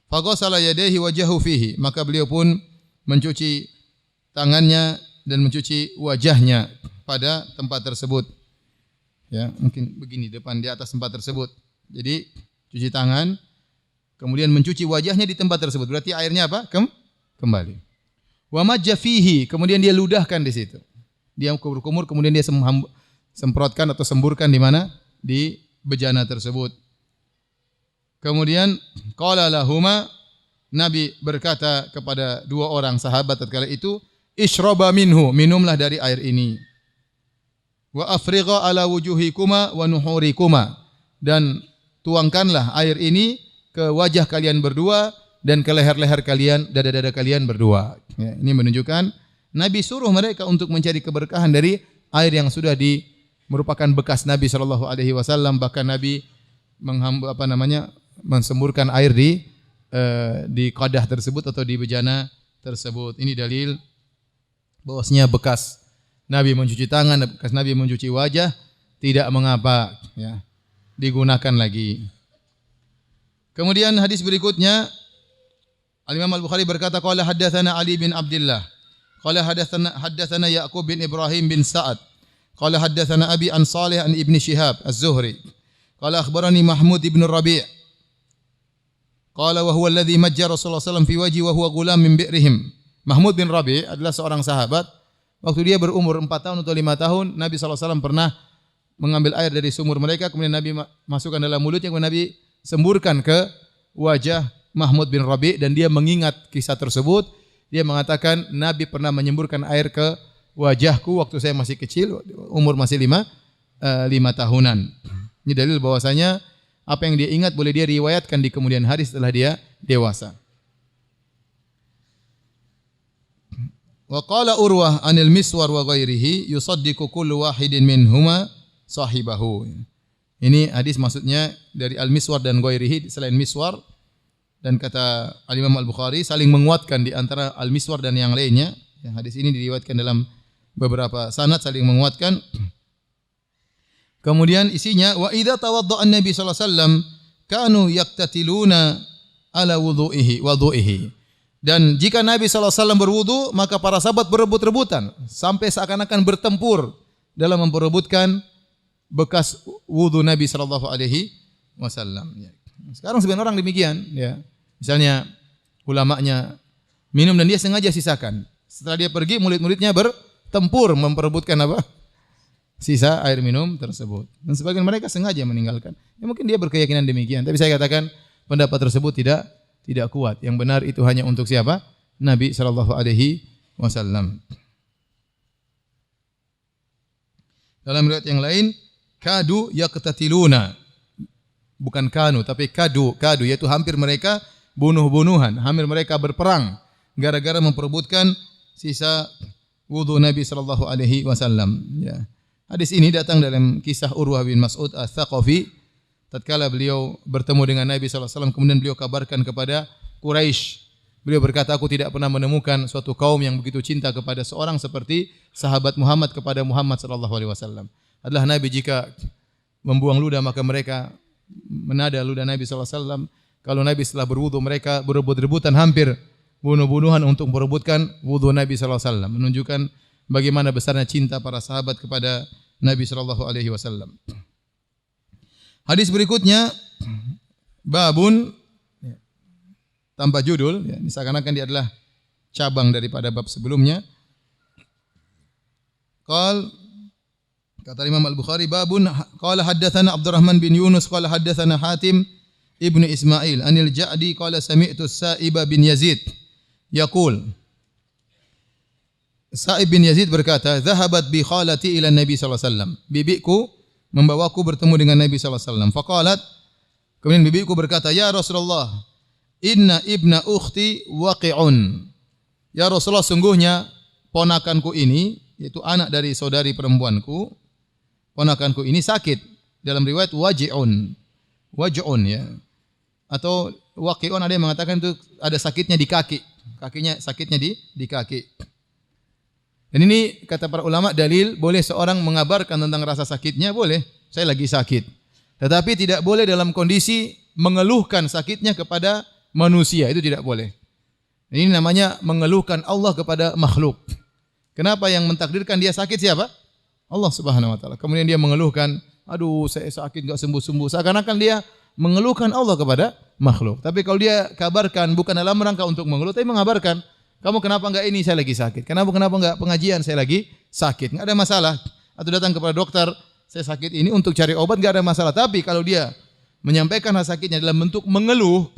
Faghasala yadayhi wajahu fihi, maka beliau pun mencuci tangannya dan mencuci wajahnya pada tempat tersebut. Ya, mungkin begini depan di atas tempat tersebut. Jadi cuci tangan, kemudian mencuci wajahnya di tempat tersebut. Berarti airnya apa? Kembali. Wa majja fihi, kemudian dia ludahkan di situ. Dia kumur-kumur, kemudian dia semprotkan atau semburkan di mana? Di bejana tersebut. Kemudian qala lahuma, Nabi berkata kepada dua orang sahabat tatkala itu, ishraba minhu, minumlah dari air ini. Wa afrigha ala wujuhikuma wa nuhurikuma, dan tuangkanlah air ini ke wajah kalian berdua dan ke leher-leher kalian, dada-dada kalian berdua. Ya, ini menunjukkan Nabi suruh mereka untuk mencari keberkahan dari air yang sudah merupakan bekas Nabi sallallahu alaihi wasallam. Bahkan Nabi mensemburkan air di qadah tersebut atau di bejana tersebut. Ini dalil bahwasanya bekas Nabi mencuci tangan, bekas Nabi mencuci wajah tidak mengapa, ya, digunakan lagi. Kemudian hadis berikutnya, Al-Imam Al-Bukhari berkata, qala haddatsana Ali bin Abdullah qala haddatsana Ya'qub bin Ibrahim bin Sa'ad qala haddatsana Abi an Salih an Ibn Shihab Az-Zuhri qala akhbarani Mahmud ibn Rabi' qala wa huwa alladhi majja Rasulullah sallallahu alaihi wasallam fi wajhi wa huwa ghulam min bi'rihim. Mahmud bin Rabi' adalah seorang sahabat. Waktu dia berumur 4 tahun atau 5 tahun, Nabi sallallahu alaihi wasallam pernah mengambil air dari sumur mereka, kemudian Nabi masukkan dalam mulutnya, kemudian Nabi semburkan ke wajah Mahmud bin Rabi' dan dia mengingat kisah tersebut. Dia mengatakan, Nabi pernah menyemburkan air ke wajahku waktu saya masih kecil, umur masih 5 tahunan. Ini dalil bahwasanya apa yang dia ingat boleh dia riwayatkan di kemudian hari setelah dia dewasa. Wa qala Urwah anil Miswar wa ghairihi yusaddiqu kullu wahidin minhuma sahibahu. Ini hadis maksudnya dari Al-Miswar dan ghairihi, selain Miswar. Dan kata Al-Imam Al-Bukhari saling menguatkan di antara Al-Miswar dan yang lainnya. Yang hadis ini diriwayatkan dalam beberapa sanad saling menguatkan. Kemudian isinya, wa idza tawadda'a an-nabi sallallahu alaihi wasallam kanu yaqtatiluna ala wudu'ihi. Dan jika Nabi sallallahu alaihi wasallam berwudu, maka para sahabat berebut-rebutan sampai seakan-akan bertempur dalam memperebutkan bekas wudu Nabi sallallahu alaihi wasallam. Sekarang sebagian orang demikian, ya. Misalnya ulamanya minum dan dia sengaja sisakan. Setelah dia pergi, murid-muridnya bertempur memperebutkan apa? Sisa air minum tersebut. Dan sebagian mereka sengaja meninggalkan. Ya mungkin dia berkeyakinan demikian, tapi saya katakan pendapat tersebut tidak kuat. Yang benar itu hanya untuk siapa? Nabi sallallahu alaihi wasallam. Dalam riwayat yang lain, kadu yaqtatiluna. Bukan kanu, tapi kadu, yaitu hampir mereka bunuh-bunuhan, hampir mereka berperang gara-gara memperebutkan sisa wudu Nabi sallallahu alaihi wasallam. Ya. Hadis ini datang dalam kisah Urwah bin Mas'ud Ats-Tsaqafi. Tatkala beliau bertemu dengan Nabi sallallahu alaihi wasallam, kemudian beliau kabarkan kepada Quraisy. Beliau berkata, aku tidak pernah menemukan suatu kaum yang begitu cinta kepada seorang seperti sahabat Muhammad kepada Muhammad sallallahu alaihi wasallam. Adalah Nabi jika membuang ludah maka mereka menada ludah Nabi sallallahu alaihi wasallam. Kalau Nabi setelah berwudu mereka berebut-rebutan hampir bunuh-bunuhan untuk merebutkan wudu Nabi sallallahu alaihi wasallam, menunjukkan bagaimana besarnya cinta para sahabat kepada Nabi sallallahu alaihi wasallam. Hadis berikutnya babun tanpa judul, ya, seakan-akan dia adalah cabang daripada bab sebelumnya. Kata Imam Al-Bukhari babun qala haddatsana Abdurrahman bin Yunus qala haddatsana Hatim ibnu Ismail anil Ja'di qala sami'tu Sa'ib bin Yazid yaqul Sa'ib bin Yazid berkata zahabat bi khalati ila Nabi sallallahu alaihi wasallam, bibiku membawaku bertemu dengan Nabi sallallahu alaihi wasallam. Faqalat, kemudian bibiku berkata, ya Rasulullah, inna ibna ukhti waqi'un. Ya Rasulullah, sungguhnya ponakanku ini, yaitu anak dari saudari perempuanku, ponakanku ini sakit. Dalam riwayat waj'un, ya. Atau waqi'un, ada yang mengatakan itu ada sakitnya di kaki. Kakinya sakitnya di kaki. Dan ini kata para ulama dalil boleh seorang mengabarkan tentang rasa sakitnya, boleh. Saya lagi sakit. Tetapi tidak boleh dalam kondisi mengeluhkan sakitnya kepada manusia, itu tidak boleh. Ini namanya mengeluhkan Allah kepada makhluk. Kenapa yang mentakdirkan dia sakit siapa? Allah Subhanahu wa taala. Kemudian dia mengeluhkan, aduh saya sakit enggak sembuh-sembuh. Seakan-akan dia mengeluhkan Allah kepada makhluk. Tapi kalau dia kabarkan bukan dalam rangka untuk mengeluh, tapi mengabarkan, kamu kenapa enggak ini, saya lagi sakit. Kenapa enggak pengajian, saya lagi sakit. Enggak ada masalah. Atau datang kepada dokter, saya sakit ini untuk cari obat, enggak ada masalah. Tapi kalau dia menyampaikan rasa sakitnya dalam bentuk mengeluh,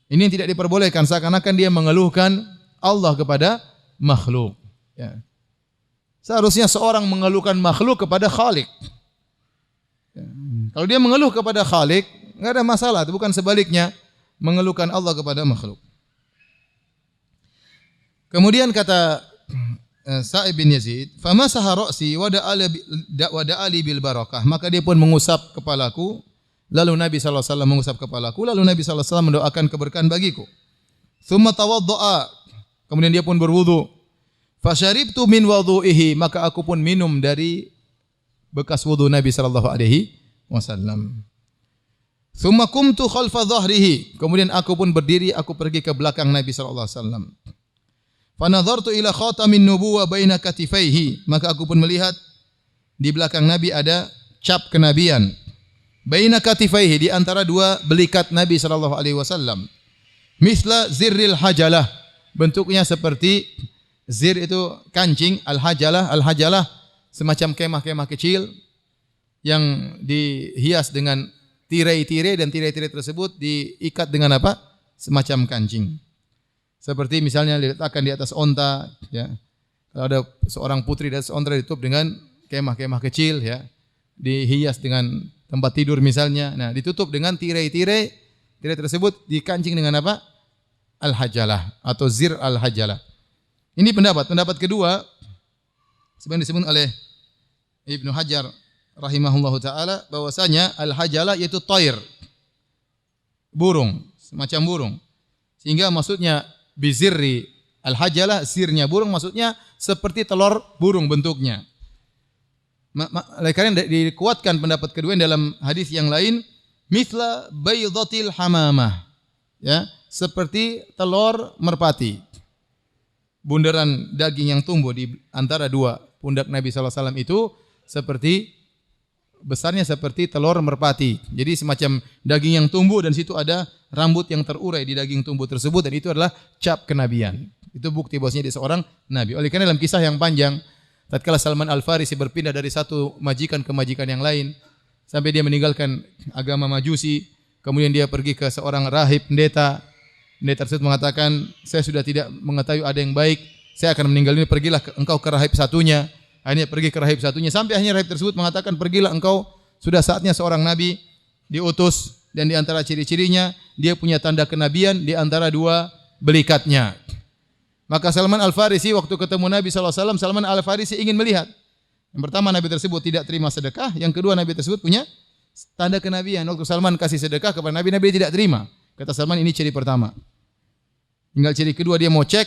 ini yang tidak diperbolehkan. Seakan-akan dia mengeluhkan Allah kepada makhluk. Ya. Seharusnya seorang mengeluhkan makhluk kepada Khalik. Ya. Kalau dia mengeluh kepada Khalik, enggak ada masalah. Itu bukan sebaliknya mengeluhkan Allah kepada makhluk. Kemudian kata Sa'ib bin Yazid, "Famasaha ra'si wa da'ali bil barakah." Maka dia pun mengusap kepalaku. Lalu Nabi sallallahu alaihi wasallam mengusap kepalaku. Lalu Nabi sallallahu alaihi wasallam mendoakan keberkahan bagiku. Tsumma tawaddaa. Kemudian dia pun berwudu. Fasyaribtu min wudu'ihi, maka aku pun minum dari bekas wudu Nabi sallallahu alaihi wasallam. Tsumma qumtu khalfa dhahrihi, kemudian aku pun berdiri, aku pergi ke belakang Nabi sallallahu alaihi wasallam. Fa nadhartu ila khatamin nubuwah baina katifaihi, maka aku pun melihat di belakang Nabi ada cap kenabian. Baina katifaihi, di antara dua belikat Nabi sallallahu alaihi wasallam. Misla zirril hajalah, bentuknya seperti zir itu kancing, al-hajalah semacam kemah-kemah kecil yang dihias dengan tirai-tirai dan tirai-tirai tersebut diikat dengan apa? Semacam kancing. Seperti misalnya diletakkan di atas onta, ya. Kalau ada seorang putri di atas onta ditutup dengan kemah-kemah kecil, ya. Dihias dengan tempat tidur misalnya. Nah, ditutup dengan tirai-tirai, tirai tersebut dikancing dengan apa? Al-hajalah atau zir al-hajalah. Ini pendapat kedua sebenarnya disebut oleh Ibnu Hajar rahimahullahu taala bahwasanya al-hajalah yaitu thair, burung, semacam burung. Sehingga maksudnya bizirri al-hajalah, sirnya burung, maksudnya seperti telur burung bentuknya. Oleh karena dikuatkan pendapat kedua dalam hadis yang lain, mithla baydatil hamamah, ya, seperti telur merpati. Bundaran daging yang tumbuh di antara dua pundak Nabi sallallahu alaihi wasallam itu seperti besarnya seperti telur merpati. Jadi semacam daging yang tumbuh dan situ ada rambut yang terurai di daging tumbuh tersebut dan itu adalah cap kenabian. Itu bukti bahwasanya dia seorang nabi. Oleh karena dalam kisah yang panjang, tatkala Salman Al-Farisi berpindah dari satu majikan ke majikan yang lain sampai dia meninggalkan agama Majusi, kemudian dia pergi ke seorang rahib pendeta. Pendeta tersebut mengatakan, saya sudah tidak mengetahui ada yang baik, saya akan meninggal ini, pergilah engkau ke rahib satunya. Akhirnya pergi ke rahib satunya, sampai akhirnya rahib tersebut mengatakan, pergilah engkau, sudah saatnya seorang nabi diutus, dan di antara ciri-cirinya, dia punya tanda kenabian di antara dua belikatnya. Maka Salman Al-Farisi waktu ketemu Nabi SAW, Salman Al-Farisi ingin melihat. Yang pertama, Nabi tersebut tidak terima sedekah, yang kedua, Nabi tersebut punya tanda kenabian. Waktu Salman kasih sedekah kepada Nabi, Nabi tidak terima. Kata Salman, ini ciri pertama. Tinggal ciri kedua dia mau cek,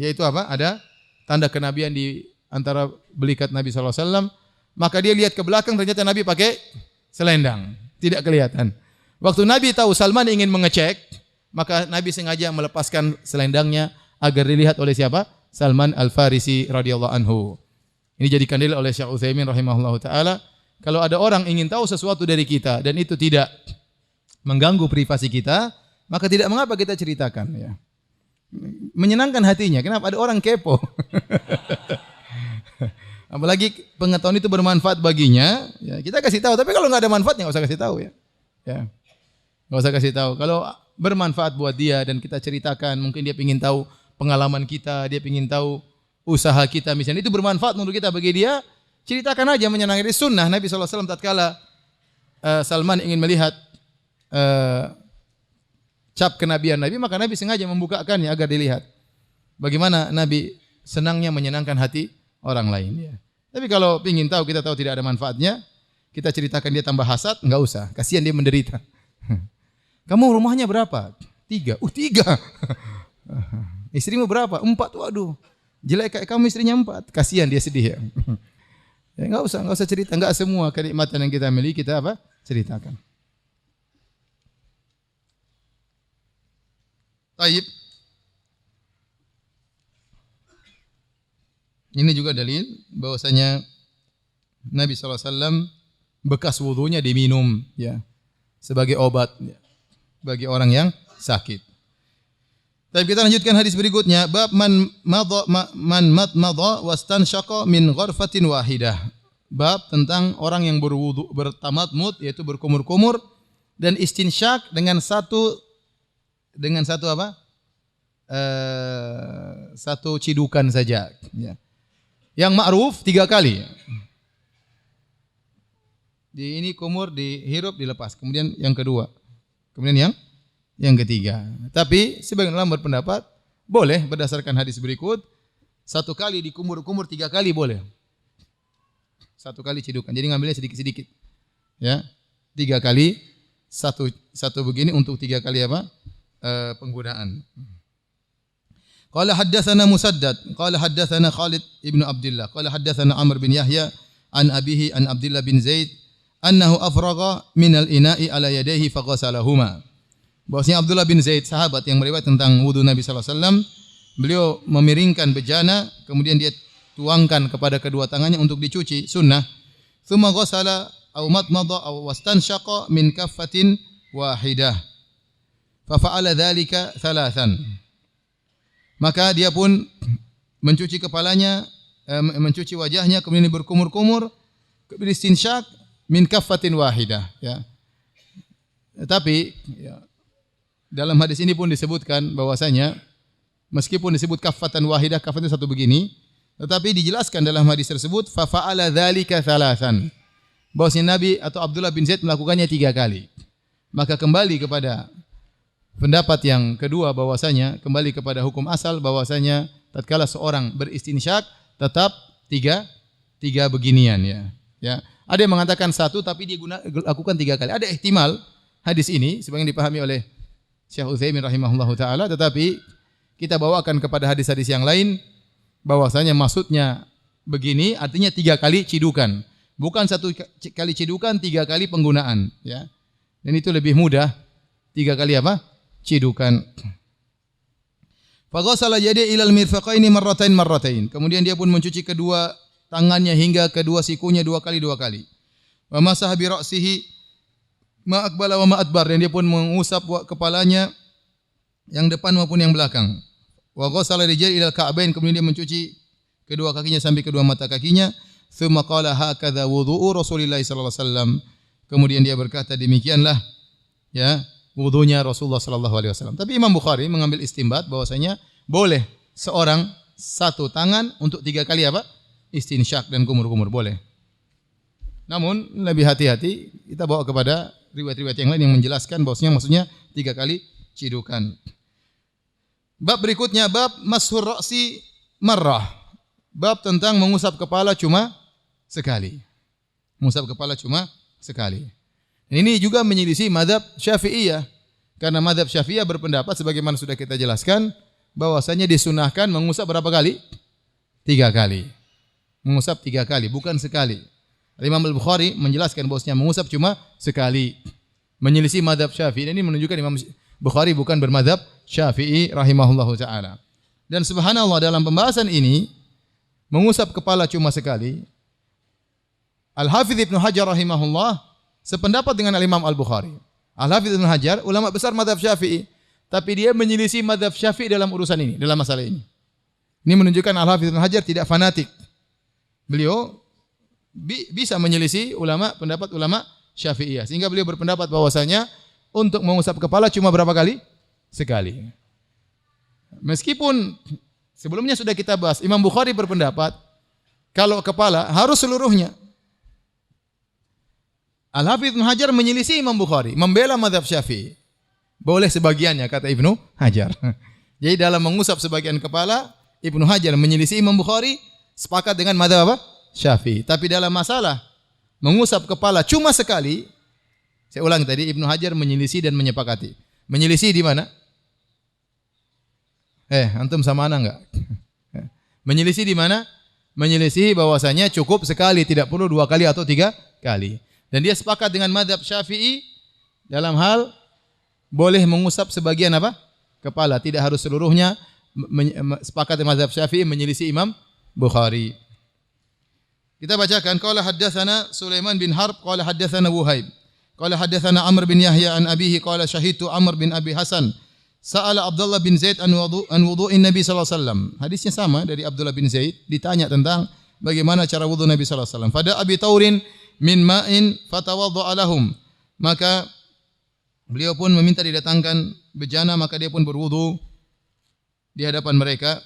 yaitu apa? Ada tanda kenabian di antara belikat Nabi SAW. Maka dia lihat ke belakang, ternyata Nabi pakai selendang. Tidak kelihatan. Waktu Nabi tahu Salman ingin mengecek, maka Nabi sengaja melepaskan selendangnya agar dilihat oleh siapa? Salman Al-Farisi radhiyallahu anhu. Ini jadikan dalil oleh Syekh Utsaimin rahimahullahu taala, kalau ada orang ingin tahu sesuatu dari kita dan itu tidak mengganggu privasi kita, maka tidak mengapa kita ceritakan ya. Menyenangkan hatinya. Kenapa? Ada orang kepo. Apalagi pengetahuan itu bermanfaat baginya, ya, kita kasih tahu. Tapi kalau nggak ada manfaatnya nggak usah kasih tahu ya. Ya, nggak usah kasih tahu. Kalau bermanfaat buat dia dan kita ceritakan, mungkin dia ingin tahu pengalaman kita, dia ingin tahu usaha kita, misalnya itu bermanfaat untuk kita, bagi dia ceritakan aja, menyenangkan. Di sunnah Nabi SAW tatkala Salman ingin melihat cap kenabian Nabi, maka Nabi sengaja membukakannya agar dilihat. Bagaimana Nabi senangnya menyenangkan hati orang lain. Ya. Tapi kalau ingin tahu, kita tahu tidak ada manfaatnya, kita ceritakan dia tambah hasad, enggak usah. Kasihan dia menderita. Kamu rumahnya berapa? 3. 3. Istrimu berapa? 4. Waduh. Jelek kayak kamu, istrinya 4. Kasihan dia, sedih ya. Ya enggak usah cerita. Enggak semua kenikmatan yang kita miliki kita apa? Ceritakan. Taib. Ini juga dalil bahwasanya Nabi SAW bekas wudunya diminum ya sebagai obat ya, bagi orang yang sakit. Tapi kita lanjutkan hadis berikutnya, bab man madmadha wastanshaqa min gharfatin wahidah. Bab tentang orang yang berwudu, bertamadmud yaitu berkumur-kumur, dan istinsyak dengan satu apa? Satu cidukan saja ya. Yang ma'ruf 3 kali. Di ini kumur, dihirup, dilepas. Kemudian yang kedua. Kemudian yang ketiga. Tapi sebagian ulama berpendapat boleh berdasarkan hadis berikut, 1 kali dikumur-kumur 3 kali boleh. 1 kali cidukan. Jadi ngambilnya sedikit-sedikit. Ya. 3 kali satu begini untuk 3 kali apa? Penggunaan. Qala haddatsana Musaddad, qala haddatsana Khalid ibn Abdullah, qala haddatsana Amr bin Yahya an abihi an Abdullah bin Zaid annahu afragha min al-ina'i ala yadayhi faghasalahuma. Bahwasanya Abdullah bin Zaid, sahabat yang meriwayat tentang wudu Nabi sallallahu alaihi wasallam, beliau memiringkan bejana kemudian dia tuangkan kepada kedua tangannya untuk dicuci, sunnah. Tsumma ghasala aw matmadha aw wastanshaqa min kaffatin wahidah. Fa fa'ala dzalika thalathan. Maka dia pun mencuci kepalanya, mencuci wajahnya, kemudian berkumur-kumur, beristinsyak min kaffatin wahidah. Ya. Tapi ya, dalam hadis ini pun disebutkan bahwasanya meskipun disebut kaffatan wahidah, kaffat itu satu begini, tetapi dijelaskan dalam hadis tersebut fa fa'ala dzalika thalathan. Bahwasanya Nabi atau Abdullah bin Zaid melakukannya 3 kali. Maka kembali kepada pendapat yang kedua, bahwasanya kembali kepada hukum asal, bahwasanya tatkala seorang beristinsyak tetap tiga beginian ya. Ya. Ada yang mengatakan 1 tapi dia lakukan 3 kali. Ada ihtimal hadis ini sebagaimana dipahami oleh Syekh Utsaimin rahimahullahu taala, tetapi kita bawakan kepada hadis-hadis yang lain bahwasanya maksudnya begini, artinya 3 kali cidukan. Bukan 1 kali cidukan, 3 kali penggunaan ya. Dan itu lebih mudah. 3 kali apa? Cidukan. Faghasala yadayhi ilal mirfaqaini marratain. Kemudian dia pun mencuci kedua tangannya hingga kedua sikunya 2 kali. Wa masaha bi ra'sihi ma aqbala wa ma adbar, dan dia pun mengusap kepalanya yang depan maupun yang belakang. Wa ghasala rijal ilal ka'bain, kemudian dia mencuci kedua kakinya sampai kedua mata kakinya. Tsumma qala hakadha wudhu'u Rasulillah sallallahu alaihi wasallam. Kemudian dia berkata demikianlah ya wudunya Rasulullah sallallahu alaihi wasallam. Tapi Imam Bukhari mengambil istinbat bahwasanya boleh seorang 1 tangan untuk 3 kali apa? Istinsyak dan kumur-kumur, boleh. Namun lebih hati-hati kita bawa kepada riwayat-riwayat yang lain yang menjelaskan bahwasanya maksudnya 3 kali cidukan. Bab berikutnya bab mashur ra'si marrah. Bab tentang mengusap kepala cuma sekali. Mengusap kepala cuma sekali. Ini juga menyelisih mazhab Syafi'iyah. Karena mazhab Syafi'iyah berpendapat sebagaimana sudah kita jelaskan bahwasanya disunahkan mengusap berapa kali? 3 kali. Mengusap 3 kali, bukan sekali. Imam Al-Bukhari menjelaskan bahwasanya mengusap cuma sekali. Menyelisih mazhab Syafi'i. Ini menunjukkan Imam Bukhari bukan bermazhab Syafi'i rahimahullahu taala. Dan subhanallah dalam pembahasan ini mengusap kepala cuma sekali. Al-Hafidz Ibnu Hajar rahimahullah sependapat dengan Imam Al-Bukhari. Al-Hafidz Ibnu Hajar ulama besar mazhab Syafi'i, tapi dia menyelisih mazhab Syafi'i dalam urusan ini, dalam masalah ini. Ini menunjukkan Al-Hafidz Ibnu Hajar tidak fanatik. Beliau bisa menyelisih pendapat ulama Syafi'iyah, sehingga beliau berpendapat bahwasanya untuk mengusap kepala cuma berapa kali? Sekali. Meskipun sebelumnya sudah kita bahas, Imam Bukhari berpendapat kalau kepala harus seluruhnya. Al-Hafidz Ibnu Hajar menyelisih Imam Bukhari, membela mazhab Syafi'i. Boleh sebagiannya kata Ibnu Hajar. Jadi dalam mengusap sebagian kepala, Ibnu Hajar menyelisih Imam Bukhari, sepakat dengan mazhab apa? Syafi'i. Tapi dalam masalah mengusap kepala cuma sekali, saya ulang tadi, Ibnu Hajar menyelisih dan menyepakati. Menyelisih di mana? Antum sama ana enggak? Menyelisih di mana? Menyelisih bahwasanya cukup sekali, tidak perlu 2 kali atau 3 kali. Dan dia sepakat dengan mazhab Syafi'i dalam hal boleh mengusap sebagian apa? Kepala, tidak harus seluruhnya. Sepakat dengan mazhab Syafi'i menyelisih Imam Bukhari. Kita bacakan, qala haddatsana Sulaiman bin Harb qala haddatsana Wuhaib qala haddatsana Amr bin Yahya an abihi qala syahidtu Amr bin Abi Hasan sa'ala Abdullah bin Zaid an wudu'in Nabi sallallahu alaihi wasallam. Hadisnya sama dari Abdullah bin Zaid, ditanya tentang bagaimana cara wudu Nabi sallallahu alaihi wasallam. Fada Abi Taurin min ma'in fatawadda'a lahum. Maka beliau pun meminta didatangkan bejana, maka dia pun berwudu di hadapan mereka.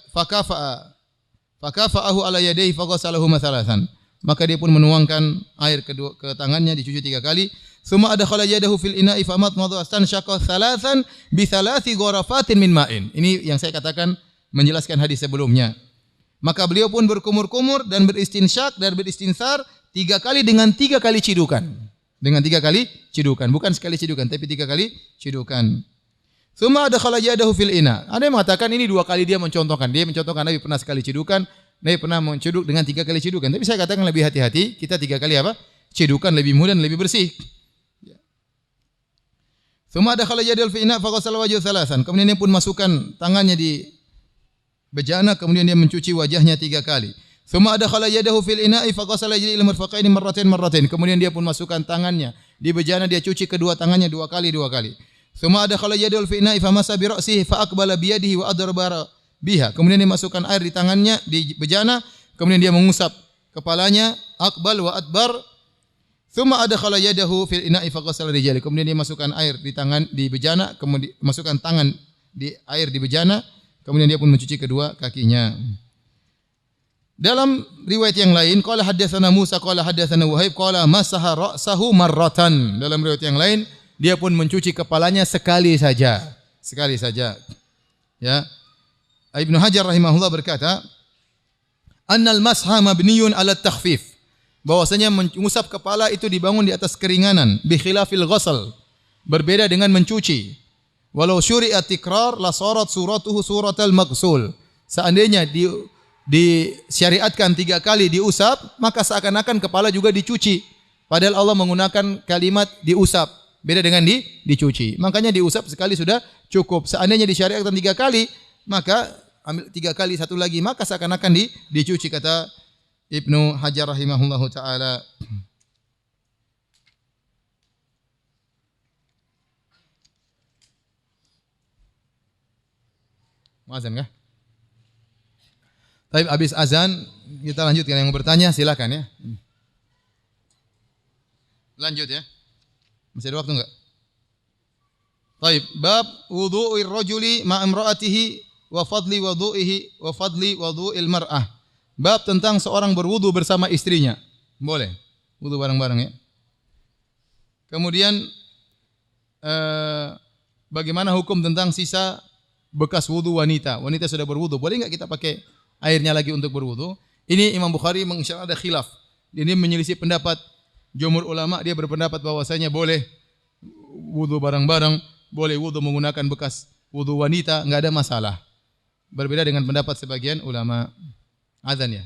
Fakafa'ahu ala yadayhi faghasalahu mathalathan. Maka dia pun menuangkan air ke tangannya, dicuci 3 kali. Summa adkhala yadahu fil ina'i famatmadha wastanshaqa thalathan bi thalathi gharafatin min ma'in. Ini yang saya katakan menjelaskan hadis sebelumnya. Maka beliau pun berkumur-kumur dan beristinsyak dan beristinsar 3 kali dengan 3 kali cidukan. Dengan 3 kali cidukan, bukan sekali cidukan, tapi 3 kali cidukan. Summa adkhala yadahu fil ina. Ada yang mengatakan ini 2 kali dia mencontohkan. Dia mencontohkan Nabi pernah sekali cidukan, Nabi pernah mencuduk dengan 3 kali cidukan. Tapi saya katakan lebih hati-hati, kita 3 kali apa? Cidukan lebih mudah dan lebih bersih. Summa adkhala yadahu fil ina faghasala wajhahu thalathan. Kemudian dia pun masukkan tangannya di bejana, kemudian dia mencuci wajahnya 3 kali. Summa adkhala yadahu fil ina'i faghasala yadayhi ila mirfaqaini marratain. Kemudian dia pun masukkan tangannya di bejana, dia cuci kedua tangannya 2 kali. Summa adkhala yadahu fil ina'i famasa bi ra'sihi fa aqbala bi yadihi wa adraba biha. Kemudian dia masukkan air di tangannya di bejana, kemudian dia mengusap kepalanya, aqbal wa adbar. Summa adkhala yadahu fil ina'i faghasala rijali. Kemudian dia masukkan air di bejana, kemudian masukkan tangan di air di bejana, kemudian dia pun mencuci kedua kakinya. Dalam riwayat yang lain, qala haddatsana Musa qala haddatsana Wuhaib qala masaha ra'sahu marratan. Dalam riwayat yang lain, dia pun mencuci kepalanya sekali saja. Ya. Ibnu Hajar rahimahullah berkata, annal masha mabniyun ala takhfif. Bahwasanya mengusap kepala itu dibangun di atas keringanan, bi khilafil ghusl. Berbeda dengan mencuci. Walau syuri'at tikrar la sarat suratuhu suratal maghsul. Seandainya disyariatkan 3 kali diusap, maka seakan-akan kepala juga dicuci. Padahal Allah menggunakan kalimat diusap, beda dengan dicuci. Makanya diusap sekali sudah cukup. Seandainya disyariatkan 3 kali, maka ambil 3 kali satu lagi, maka seakan-akan dicuci, kata Ibnu Hajar rahimahullahu taala. Azan kah? Tapi habis azan kita lanjutkan, yang mau bertanya silakan ya. Lanjut ya. Masih ada waktu enggak? Baik, bab wudu'ir rajuli ma imra'atihi wa fadli wudu'il mar'ah. Bab tentang seorang berwudu bersama istrinya. Boleh. Wudu bareng-bareng ya. Kemudian bagaimana hukum tentang sisa bekas wudu wanita? Wanita sudah berwudu, boleh enggak kita pakai airnya lagi untuk berwudu? Ini Imam Bukhari menginsyaallah ada khilaf. Ini menyelisih pendapat jumhur ulama. Dia berpendapat bahwasanya boleh wudu bareng-bareng, boleh wudu menggunakan bekas wudu wanita, enggak ada masalah. Berbeda dengan pendapat sebagian ulama. Azan ya.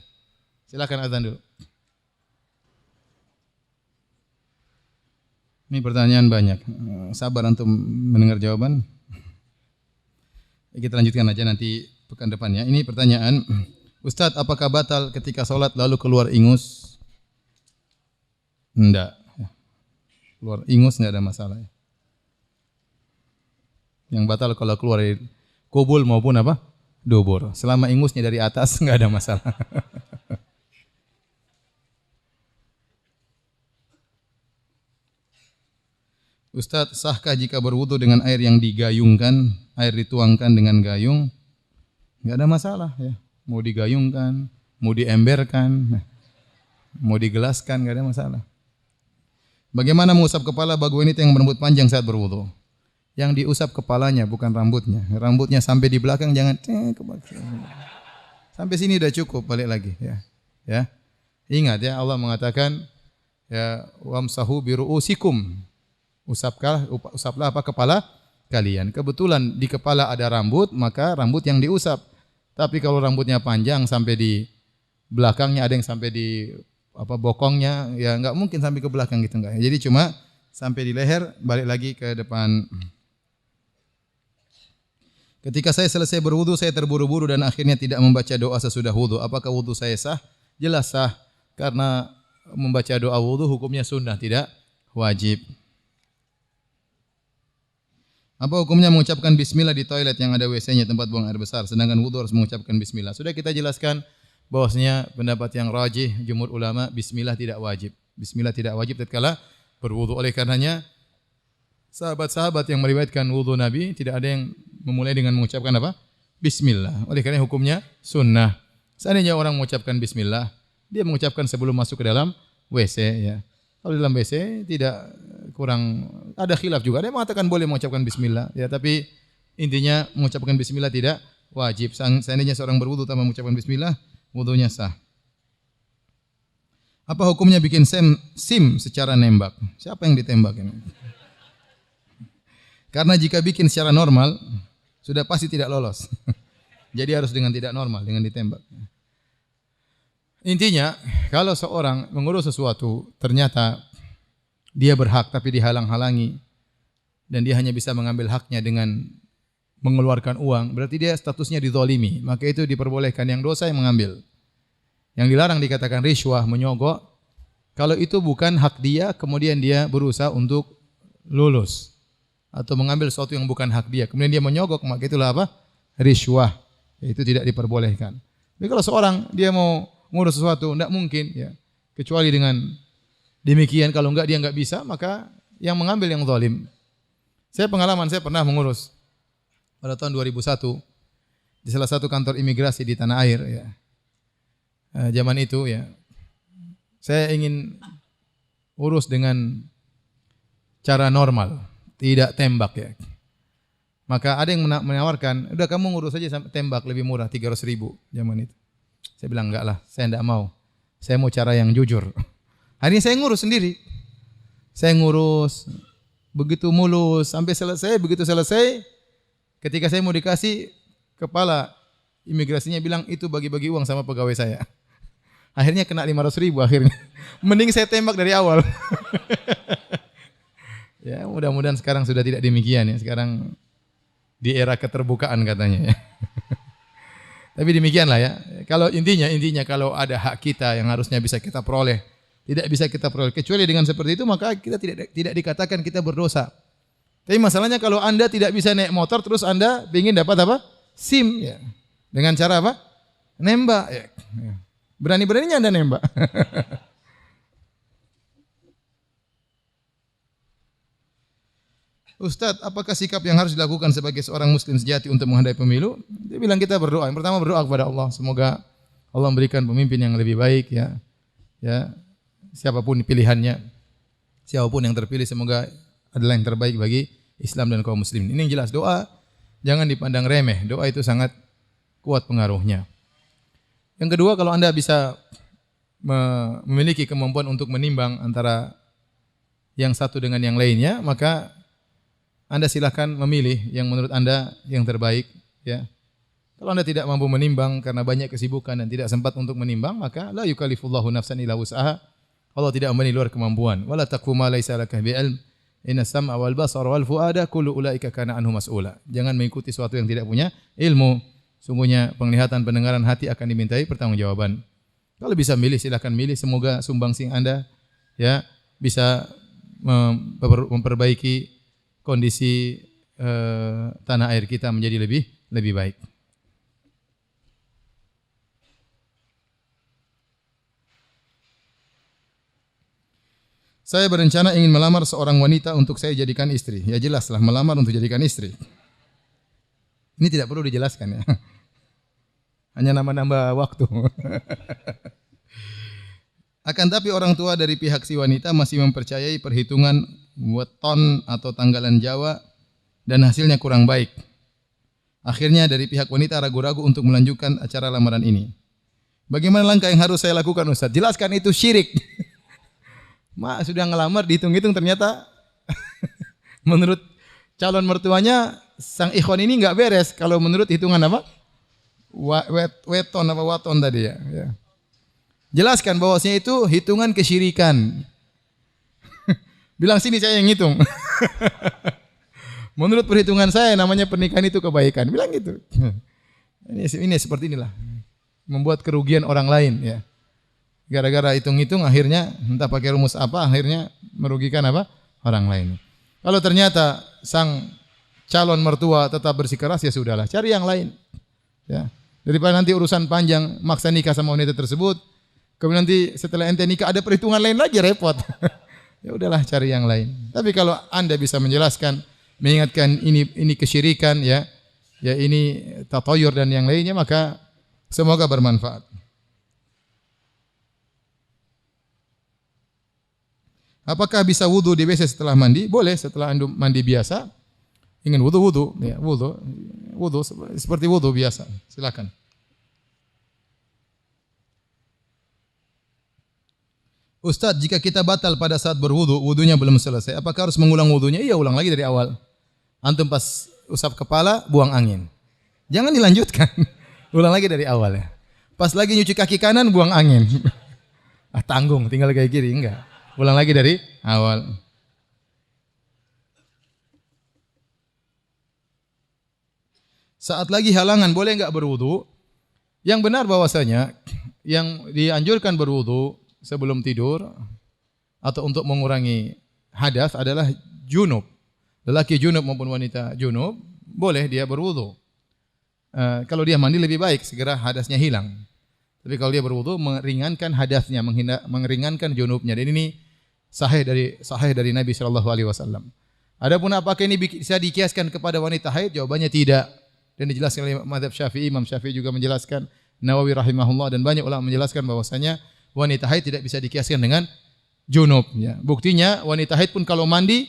Silakan azan dulu. Ini pertanyaan banyak. Sabar untuk mendengar jawaban. Kita lanjutkan aja nanti pekan depan ya. Ini pertanyaan, Ustadz, apakah batal ketika sholat lalu keluar ingus? Enggak. Keluar ingus enggak ada masalah. Yang batal kalau keluar dari kubul maupun apa? Dubur. Selama ingusnya dari atas enggak ada masalah. Ustadz, sahkah jika berwudu dengan air yang digayungkan, air dituangkan dengan gayung? Enggak ada masalah ya. Mau digayungkan, mau diemberkan, mau digelaskan, enggak ada masalah. Bagaimana mengusap kepala bagi wanita yang berambut panjang saat berwudu? Yang diusap kepalanya bukan rambutnya. Rambutnya sampai di belakang jangan sampai sini udah cukup, balik lagi ya. Ya. Ingat ya, Allah mengatakan ya wamsahu biruusikum. Usaplah apa kepala kalian. Kebetulan di kepala ada rambut, maka rambut yang diusap. Tapi kalau rambutnya panjang sampai di belakangnya, ada yang sampai di apa bokongnya, ya enggak mungkin sampai ke belakang gitu enggak. Jadi cuma sampai di leher, balik lagi ke depan. Ketika saya selesai berwudu, saya terburu-buru dan akhirnya tidak membaca doa sesudah wudu. Apakah wudu saya sah? Jelas sah, karena membaca doa wudu hukumnya sunnah, tidak wajib. Apa hukumnya mengucapkan bismillah di toilet yang ada WC-nya, tempat buang air besar, sedangkan wudu harus mengucapkan bismillah? Sudah kita jelaskan bahwasanya pendapat yang rajih jumhur ulama, bismillah tidak wajib. Bismillah tidak wajib tatkala berwudu. Oleh karenanya sahabat-sahabat yang meriwayatkan wudu Nabi tidak ada yang memulai dengan mengucapkan apa? Bismillah. Oleh karena hukumnya sunnah. Seandainya orang mengucapkan bismillah, dia mengucapkan sebelum masuk ke dalam WC ya. Kalau dalam WC tidak kurang, ada khilaf juga. Ada yang mengatakan boleh mengucapkan bismillah ya, tapi intinya mengucapkan bismillah tidak wajib. Seandainya seorang berwudu tanpa mengucapkan bismillah, wudunya sah. Apa hukumnya bikin SIM secara nembak? Siapa yang ditembak ini? Karena jika bikin secara normal, sudah pasti tidak lolos. Jadi harus dengan tidak normal, dengan ditembak. Intinya, kalau seorang mengurus sesuatu, ternyata dia berhak tapi dihalang-halangi, dan dia hanya bisa mengambil haknya dengan mengeluarkan uang, berarti dia statusnya dizalimi. Maka itu diperbolehkan, yang dosa yang mengambil. Yang dilarang dikatakan riswah, menyogok. Kalau itu bukan hak dia, kemudian dia berusaha untuk lulus atau mengambil sesuatu yang bukan hak dia, kemudian dia menyogok, maka itulah apa? Riswah. Itu tidak diperbolehkan. Tapi kalau seorang dia mau ngurus sesuatu, tidak mungkin ya, kecuali dengan demikian. Kalau enggak dia enggak bisa, maka yang mengambil yang zalim. Saya pernah mengurus pada tahun 2001 di salah satu kantor imigrasi di tanah air ya. Zaman itu ya, saya ingin urus dengan cara normal, tidak tembak ya. Maka ada yang menawarkan, udah kamu ngurus saja tembak, lebih murah, 300.000 zaman itu. Saya bilang enggak lah, saya enggak mau. Saya mau cara yang jujur. Akhirnya saya ngurus sendiri. Saya ngurus begitu mulus sampai selesai. Begitu selesai, ketika saya mau dikasih, kepala imigrasinya bilang itu bagi-bagi uang sama pegawai saya. Akhirnya kena 500.000 akhirnya. Mending saya tembak dari awal. Ya, mudah-mudahan sekarang sudah tidak demikian ya. Sekarang di era keterbukaan katanya ya. Tapi demikianlah ya. Kalau intinya kalau ada hak kita yang harusnya bisa kita peroleh, tidak bisa kita peroleh kecuali dengan seperti itu, maka kita tidak dikatakan kita berdosa. Tapi masalahnya kalau Anda tidak bisa naik motor terus Anda ingin dapat apa? SIM ya. Dengan cara apa? Nembak ya. Berani-beraninya Anda nembak. Ustadz, apakah sikap yang harus dilakukan sebagai seorang muslim sejati untuk menghadapi pemilu? Dia bilang kita berdoa. Yang pertama berdoa kepada Allah, semoga Allah memberikan pemimpin yang lebih baik ya. Ya, siapapun pilihannya, siapapun yang terpilih semoga adalah yang terbaik bagi Islam dan kaum muslimin. Ini yang jelas, doa jangan dipandang remeh. Doa itu sangat kuat pengaruhnya. Yang kedua, kalau Anda bisa memiliki kemampuan untuk menimbang antara yang satu dengan yang lainnya, maka Anda silakan memilih yang menurut Anda yang terbaik ya. Kalau Anda tidak mampu menimbang karena banyak kesibukan dan tidak sempat untuk menimbang, maka la yukallifullahu nafsan illa wus'aha. Allah tidak membebani luar kemampuan. Wala taqfu ma laisa laka bi'ilm. Inna sam'a wal basara wal fuada kullu ulaika kana anhu mas'ula. Jangan mengikuti sesuatu yang tidak punya ilmu. Sungguhnya penglihatan, pendengaran, hati akan dimintai pertanggungjawaban. Kalau bisa milih silakan milih, semoga sumbangsih Anda ya bisa memperbaiki kondisi tanah air kita menjadi lebih baik. Saya berencana ingin melamar seorang wanita untuk saya jadikan istri. Ya jelaslah melamar untuk jadikan istri. Ini tidak perlu dijelaskan ya. Hanya nambah waktu. Akan tapi orang tua dari pihak si wanita masih mempercayai perhitungan weton atau tanggalan Jawa dan hasilnya kurang baik. Akhirnya dari pihak wanita ragu-ragu untuk melanjutkan acara lamaran ini. Bagaimana langkah yang harus saya lakukan Ustaz? Jelaskan itu syirik. Mak sudah ngelamar, dihitung-hitung ternyata menurut calon mertuanya sang ikhwan ini enggak beres kalau menurut hitungan apa? Weton apa waton tadi ya. Jelaskan bahwasanya itu hitungan kesyirikan. Bilang sini saya yang ngitung. Menurut perhitungan saya namanya pernikahan itu kebaikan. Bilang gitu. Ini seperti inilah. Membuat kerugian orang lain ya. Gara-gara hitung-hitung akhirnya entah pakai rumus apa akhirnya merugikan apa? Orang lain. Kalau ternyata sang calon mertua tetap bersikeras ya sudahlah, cari yang lain. Ya. Daripada nanti urusan panjang maksa nikah sama wanita tersebut, kemudian nanti setelah ente nikah ada perhitungan lain lagi repot. Ya udahlah cari yang lain. Tapi kalau Anda bisa menjelaskan, mengingatkan ini kesyirikan ya ini tatayur dan yang lainnya maka semoga bermanfaat. Apakah bisa wudu di WC setelah mandi? Boleh setelah mandi biasa. Ingin wudu ya, wudu seperti wudu biasa. Silakan. Ustaz, jika kita batal pada saat berwudu, wudunya belum selesai, apakah harus mengulang wudunya? Iya, ulang lagi dari awal. Antum pas usap kepala, buang angin. Jangan dilanjutkan. Ulang lagi dari awal ya. Pas lagi nyuci kaki kanan, buang angin. Tanggung, tinggal kayak kiri, enggak. Ulang lagi dari awal. Saat lagi halangan boleh enggak berwudu? Yang benar bahwasanya yang dianjurkan berwudu sebelum tidur atau untuk mengurangi hadas adalah junub. Lelaki junub maupun wanita junub boleh dia berwudu. Kalau dia mandi lebih baik segera hadasnya hilang. Tapi kalau dia berwudu meringankan hadasnya, meringankan junubnya. Dan ini sahih dari Nabi sallallahu alaihi wasallam. Adapun apakah ini bisa dikiaskan kepada wanita haid? Jawabannya tidak. Dan dijelaskan oleh mazhab Syafi'i, Imam Syafi'i juga menjelaskan, Nawawi rahimahullah dan banyak ulama menjelaskan bahwasanya wanita haid tidak bisa dikiaskan dengan junub ya. Buktinya wanita haid pun kalau mandi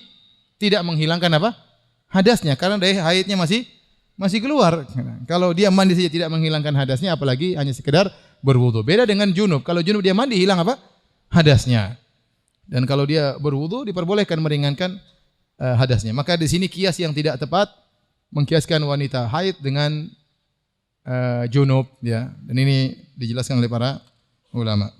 tidak menghilangkan apa? Hadasnya karena dari haidnya masih keluar. Kalau dia mandi saja tidak menghilangkan hadasnya apalagi hanya sekedar berwudu. Beda dengan junub. Kalau junub dia mandi hilang apa? Hadasnya. Dan kalau dia berwudu diperbolehkan meringankan hadasnya. Maka di sini kias yang tidak tepat mengkiaskan wanita haid dengan junub ya. Dan ini dijelaskan oleh para ulama.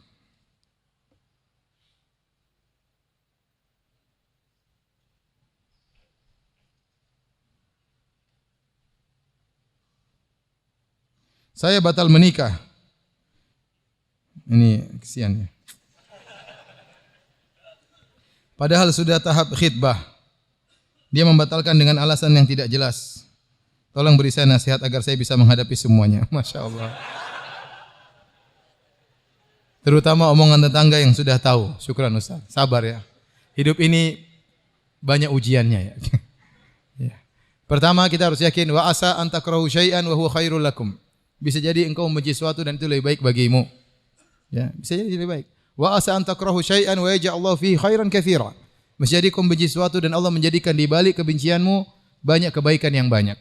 Saya batal menikah. Ini kesian ya. Padahal sudah tahap khitbah. Dia membatalkan dengan alasan yang tidak jelas. Tolong beri saya nasihat agar saya bisa menghadapi semuanya. Masya Allah. Terutama omongan tetangga yang sudah tahu. Syukran Ustaz. Sabar ya. Hidup ini banyak ujiannya ya. Ya. Pertama kita harus yakin wa asa an takrahu syai'an wa huwa khairul lakum. Bisa jadi engkau membenci sesuatu dan itu lebih baik bagimu. Ya, bisa jadi lebih baik. Wa asa an takrahu syai'an wa yaj'alullahu fihi khairan katsira. Bisa jadi engkau membenci sesuatu dan Allah menjadikan di balik kebencianmu banyak kebaikan yang banyak.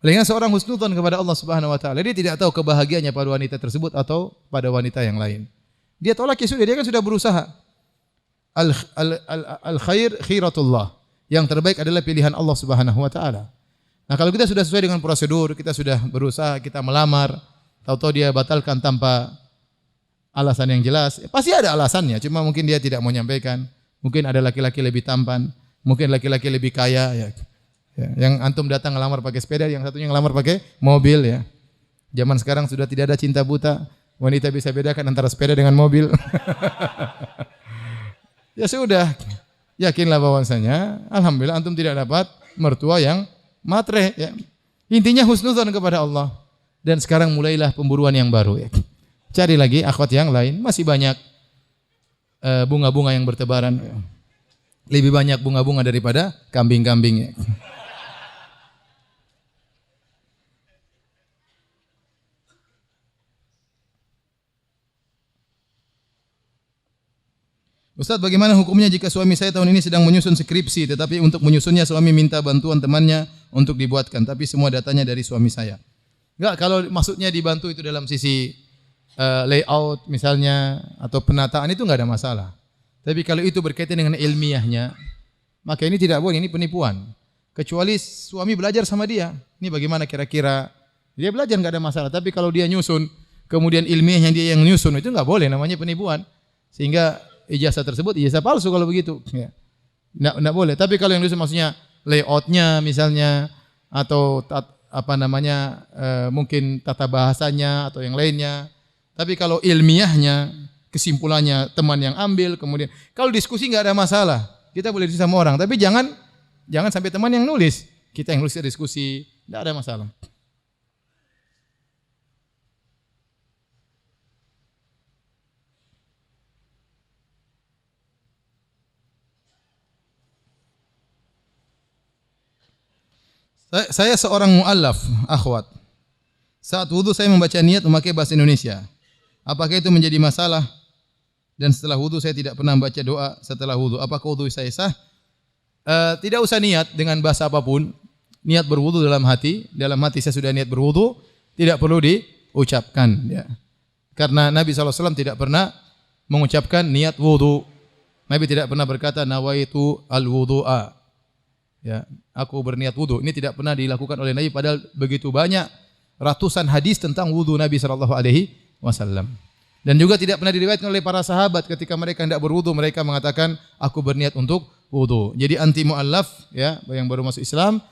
Oleh karena seorang husnudzon kepada Allah Subhanahu wa taala, dia tidak tahu kebahagiaannya pada wanita tersebut atau pada wanita yang lain. Dia tolak ya sudah, dia kan sudah berusaha. Al khair khiratullah. Yang terbaik adalah pilihan Allah Subhanahu wa taala. Nah, kalau kita sudah sesuai dengan prosedur, kita sudah berusaha, kita melamar, tahu-tahu dia batalkan tanpa alasan yang jelas, pasti ada alasannya, cuma mungkin dia tidak mau menyampaikan. Mungkin ada laki-laki lebih tampan, Mungkin laki-laki lebih kaya ya. Ya, yang antum datang ngelamar pakai sepeda, yang satunya ngelamar pakai mobil ya. Zaman sekarang sudah tidak ada cinta buta. Wanita bisa bedakan antara sepeda dengan mobil. Ya sudah, yakinlah bahwasanya alhamdulillah antum tidak dapat mertua yang matre ya. Intinya husnuzon kepada Allah. Dan sekarang mulailah pemburuan yang baru ya. Cari lagi akhwat yang lain, masih banyak bunga-bunga yang bertebaran. Ya. Lebih banyak bunga-bunga daripada kambing-kambing ya. Ustaz, bagaimana hukumnya jika suami saya tahun ini sedang menyusun skripsi, tetapi untuk menyusunnya suami minta bantuan temannya untuk dibuatkan, tapi semua datanya dari suami saya. Enggak, kalau maksudnya dibantu itu dalam sisi layout misalnya atau penataan itu enggak ada masalah. Tapi kalau itu berkaitan dengan ilmiahnya, maka ini tidak boleh, ini penipuan. Kecuali suami belajar sama dia. Ini bagaimana kira-kira? Dia belajar enggak ada masalah, tapi kalau dia nyusun, kemudian ilmiahnya dia yang nyusun, itu enggak boleh, namanya penipuan. Sehingga ijazah tersebut ijazah palsu kalau begitu. Ya. Nggak boleh. Tapi kalau yang nyusun maksudnya layoutnya misalnya atau mungkin tata bahasanya atau yang lainnya. Tapi kalau ilmiahnya kesimpulannya teman yang ambil, kemudian kalau diskusi nggak ada masalah. Kita boleh diskusi sama orang, tapi jangan sampai teman yang nulis. Kita yang nulis diskusi, nggak ada masalah. Saya seorang mu'allaf, akhwat. Saat wudu saya membaca niat memakai bahasa Indonesia. Apakah itu menjadi masalah? Dan setelah wudu saya tidak pernah membaca doa setelah wudu. Apakah wudu saya sah? Tidak usah niat dengan bahasa apapun. Niat berwudu dalam hati saya sudah niat berwudu, tidak perlu diucapkan. Ya. Karena Nabi SAW tidak pernah mengucapkan niat wudu. Nabi tidak pernah berkata nawaitu al-wudu'a. Ya, aku berniat wudu. Ini tidak pernah dilakukan oleh Nabi, padahal begitu banyak ratusan hadis tentang wudu Nabi SAW. Dan juga tidak pernah diriwayatkan oleh para sahabat ketika mereka hendak berwudu mereka mengatakan aku berniat untuk wudu. Jadi anti muallaf ya, yang baru masuk Islam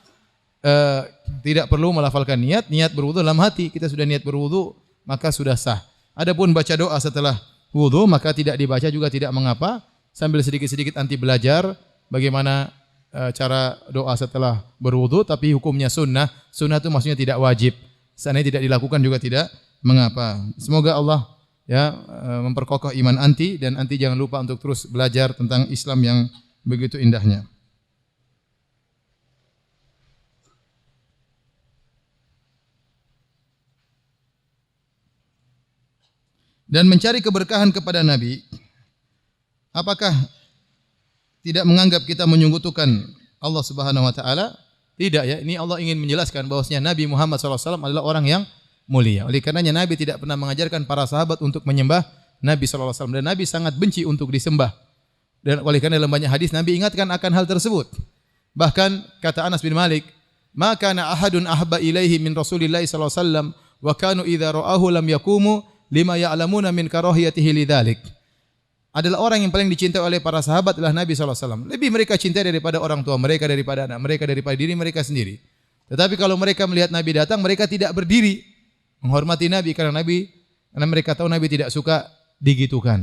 tidak perlu melafalkan niat berwudu dalam hati. Kita sudah niat berwudu maka sudah sah. Adapun baca doa setelah wudu maka tidak dibaca juga tidak mengapa, sambil sedikit-sedikit anti belajar bagaimana cara doa setelah berwudu, tapi hukumnya sunnah. Sunnah itu maksudnya tidak wajib. Seandainya tidak dilakukan juga tidak mengapa. Semoga Allah ya memperkokoh iman anti, dan anti jangan lupa untuk terus belajar tentang Islam yang begitu indahnya. Dan mencari keberkahan kepada Nabi, apakah tidak menganggap kita menyekutukan Allah Subhanahu wa taala? Tidak ya. Ini Allah ingin menjelaskan bahwasanya Nabi Muhammad SAW adalah orang yang mulia. Oleh karenanya Nabi tidak pernah mengajarkan para sahabat untuk menyembah Nabi SAW, dan Nabi sangat benci untuk disembah. Dan oleh karena dalam banyak hadis Nabi ingatkan akan hal tersebut. Bahkan kata Anas bin Malik, "Ma kana ahadun ahabba ilaihi min Rasulillah sallallahu alaihi wasallam wa kanu idza ra'ahu lam yaqumu lima ya'lamuna min karahiyatihi lidzalik." Adalah orang yang paling dicintai oleh para sahabat adalah Nabi SAW. Lebih mereka cintai daripada orang tua mereka, daripada anak mereka, daripada diri mereka sendiri. Tetapi kalau mereka melihat Nabi datang, mereka tidak berdiri menghormati Nabi, karena mereka tahu Nabi tidak suka digitukan.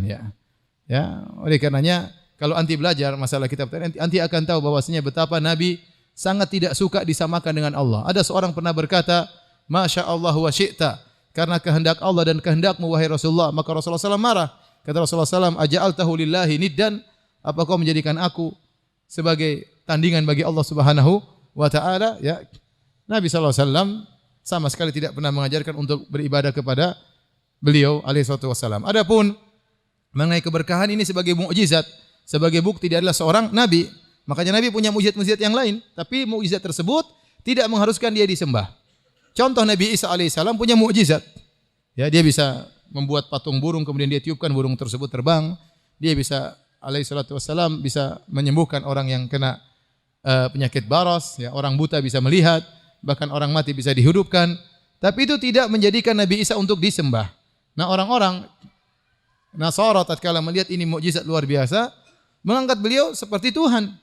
Ya, oleh karenanya kalau anti belajar masalah kitab Taurat, anti akan tahu bahwasanya betapa Nabi sangat tidak suka disamakan dengan Allah. Ada seorang pernah berkata, "Masya Allah wa syi'ta," karena kehendak Allah dan kehendakmu wahai Rasulullah. Maka Rasulullah SAW marah. Kata Rasulullah SAW, "Aja'altahu lillahi niddan?" Apa kau menjadikan aku sebagai tandingan bagi Allah Subhanahu wa taala? Ya. Nabi SAW sama sekali tidak pernah mengajarkan untuk beribadah kepada beliau alaihi wasallam. Adapun mengenai keberkahan ini sebagai mukjizat, sebagai bukti dia adalah seorang nabi. Makanya Nabi punya mukjizat-mukjizat yang lain, tapi mukjizat tersebut tidak mengharuskan dia disembah. Contoh Nabi Isa alaihissalam punya mukjizat. Ya, dia bisa membuat patung burung kemudian dia tiupkan burung tersebut terbang. Dia bisa alaihissalam bisa menyembuhkan orang yang kena penyakit baros, ya, orang buta bisa melihat, bahkan orang mati bisa dihidupkan. Tapi itu tidak menjadikan Nabi Isa untuk disembah. Nah, orang-orang Nasara tatkala melihat ini mukjizat luar biasa, mengangkat beliau seperti Tuhan.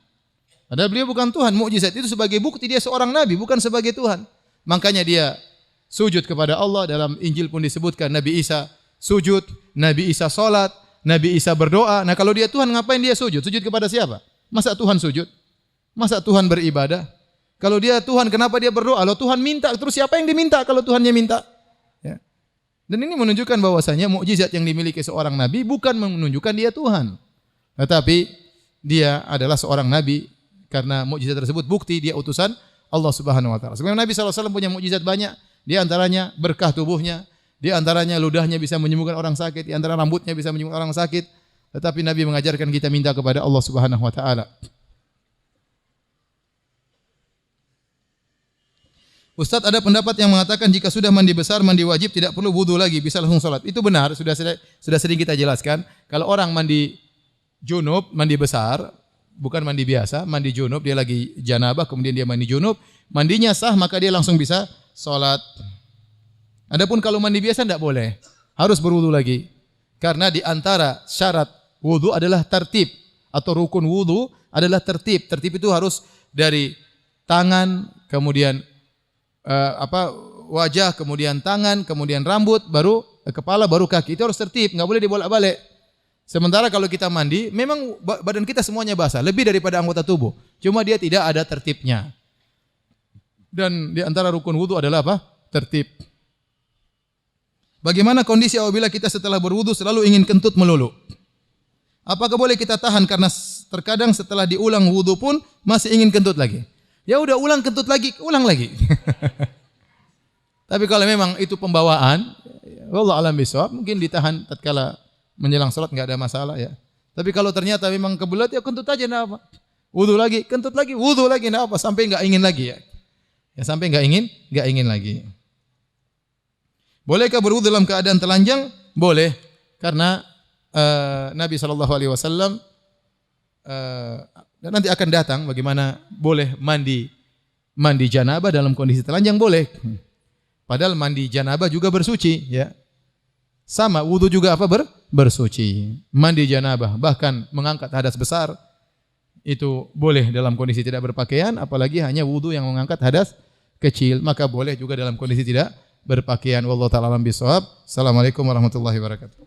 Padahal beliau bukan Tuhan. Mukjizat itu sebagai bukti dia seorang nabi, bukan sebagai Tuhan. Makanya dia sujud kepada Allah. Dalam Injil pun disebutkan Nabi Isa sujud, Nabi Isa salat, Nabi Isa berdoa. Nah, kalau dia Tuhan, ngapain dia sujud? Sujud kepada siapa? Masa Tuhan sujud? Masa Tuhan beribadah? Kalau dia Tuhan, kenapa dia berdoa? Kalau Tuhan minta, terus siapa yang diminta kalau Tuhannya minta? Ya. Dan ini menunjukkan bahwasanya mukjizat yang dimiliki seorang nabi bukan menunjukkan dia Tuhan. Tetapi dia adalah seorang nabi karena mukjizat tersebut bukti dia utusan Allah Subhanahu wa taala. Sebenarnya Nabi sallallahu alaihi wasallam punya mukjizat banyak, di antaranya berkah tubuhnya, di antaranya ludahnya bisa menyembuhkan orang sakit, di antara rambutnya bisa menyembuhkan orang sakit. Tetapi Nabi mengajarkan kita minta kepada Allah Subhanahu wa taala. Ustaz, ada pendapat yang mengatakan jika sudah mandi besar, mandi wajib tidak perlu wudu lagi, bisa langsung salat. Itu benar, sudah sering kita jelaskan. Kalau orang mandi junub, mandi besar, bukan mandi biasa, mandi junub, dia lagi janabah, kemudian dia mandi junub, mandinya sah, maka dia langsung bisa salat. Adapun kalau mandi biasa tidak boleh, harus berwudu lagi. Karena di antara syarat wudu adalah tertib, atau rukun wudu adalah tertib. Tertib itu harus dari tangan, kemudian wajah, kemudian tangan, kemudian rambut, baru kepala, baru kaki. Itu harus tertib, enggak boleh dibolak-balik. Sementara kalau kita mandi, memang badan kita semuanya basah, lebih daripada anggota tubuh. Cuma dia tidak ada tertibnya. Dan di antara rukun wudu adalah apa? Tertib. Bagaimana kondisi apabila kita setelah berwudu selalu ingin kentut melulu? Apakah boleh kita tahan karena terkadang setelah diulang wudu pun masih ingin kentut lagi? Ya udah, ulang kentut lagi, ulang lagi. Tapi kalau memang itu pembawaan, wallahu a'lam bishawab, mungkin ditahan tatkala menjelang salat enggak ada masalah ya. Tapi kalau ternyata memang kebelet, ya kentut aja enggak apa. Wudu lagi, kentut lagi, wudu lagi enggak apa, sampai enggak ingin lagi ya. Ya sampai enggak ingin lagi. Bolehkah berwudu dalam keadaan telanjang? Boleh, karena Nabi SAW dan nanti akan datang bagaimana boleh mandi janabah dalam kondisi telanjang, boleh. Padahal mandi janabah juga bersuci, ya. Sama, wudu juga apa? Bersuci. Mandi janabah, bahkan mengangkat hadas besar, itu boleh dalam kondisi tidak berpakaian, apalagi hanya wudu yang mengangkat hadas kecil, maka boleh juga dalam kondisi tidak berpakaian. Wallahu ta'ala alam bishawab. Assalamualaikum warahmatullahi wabarakatuh.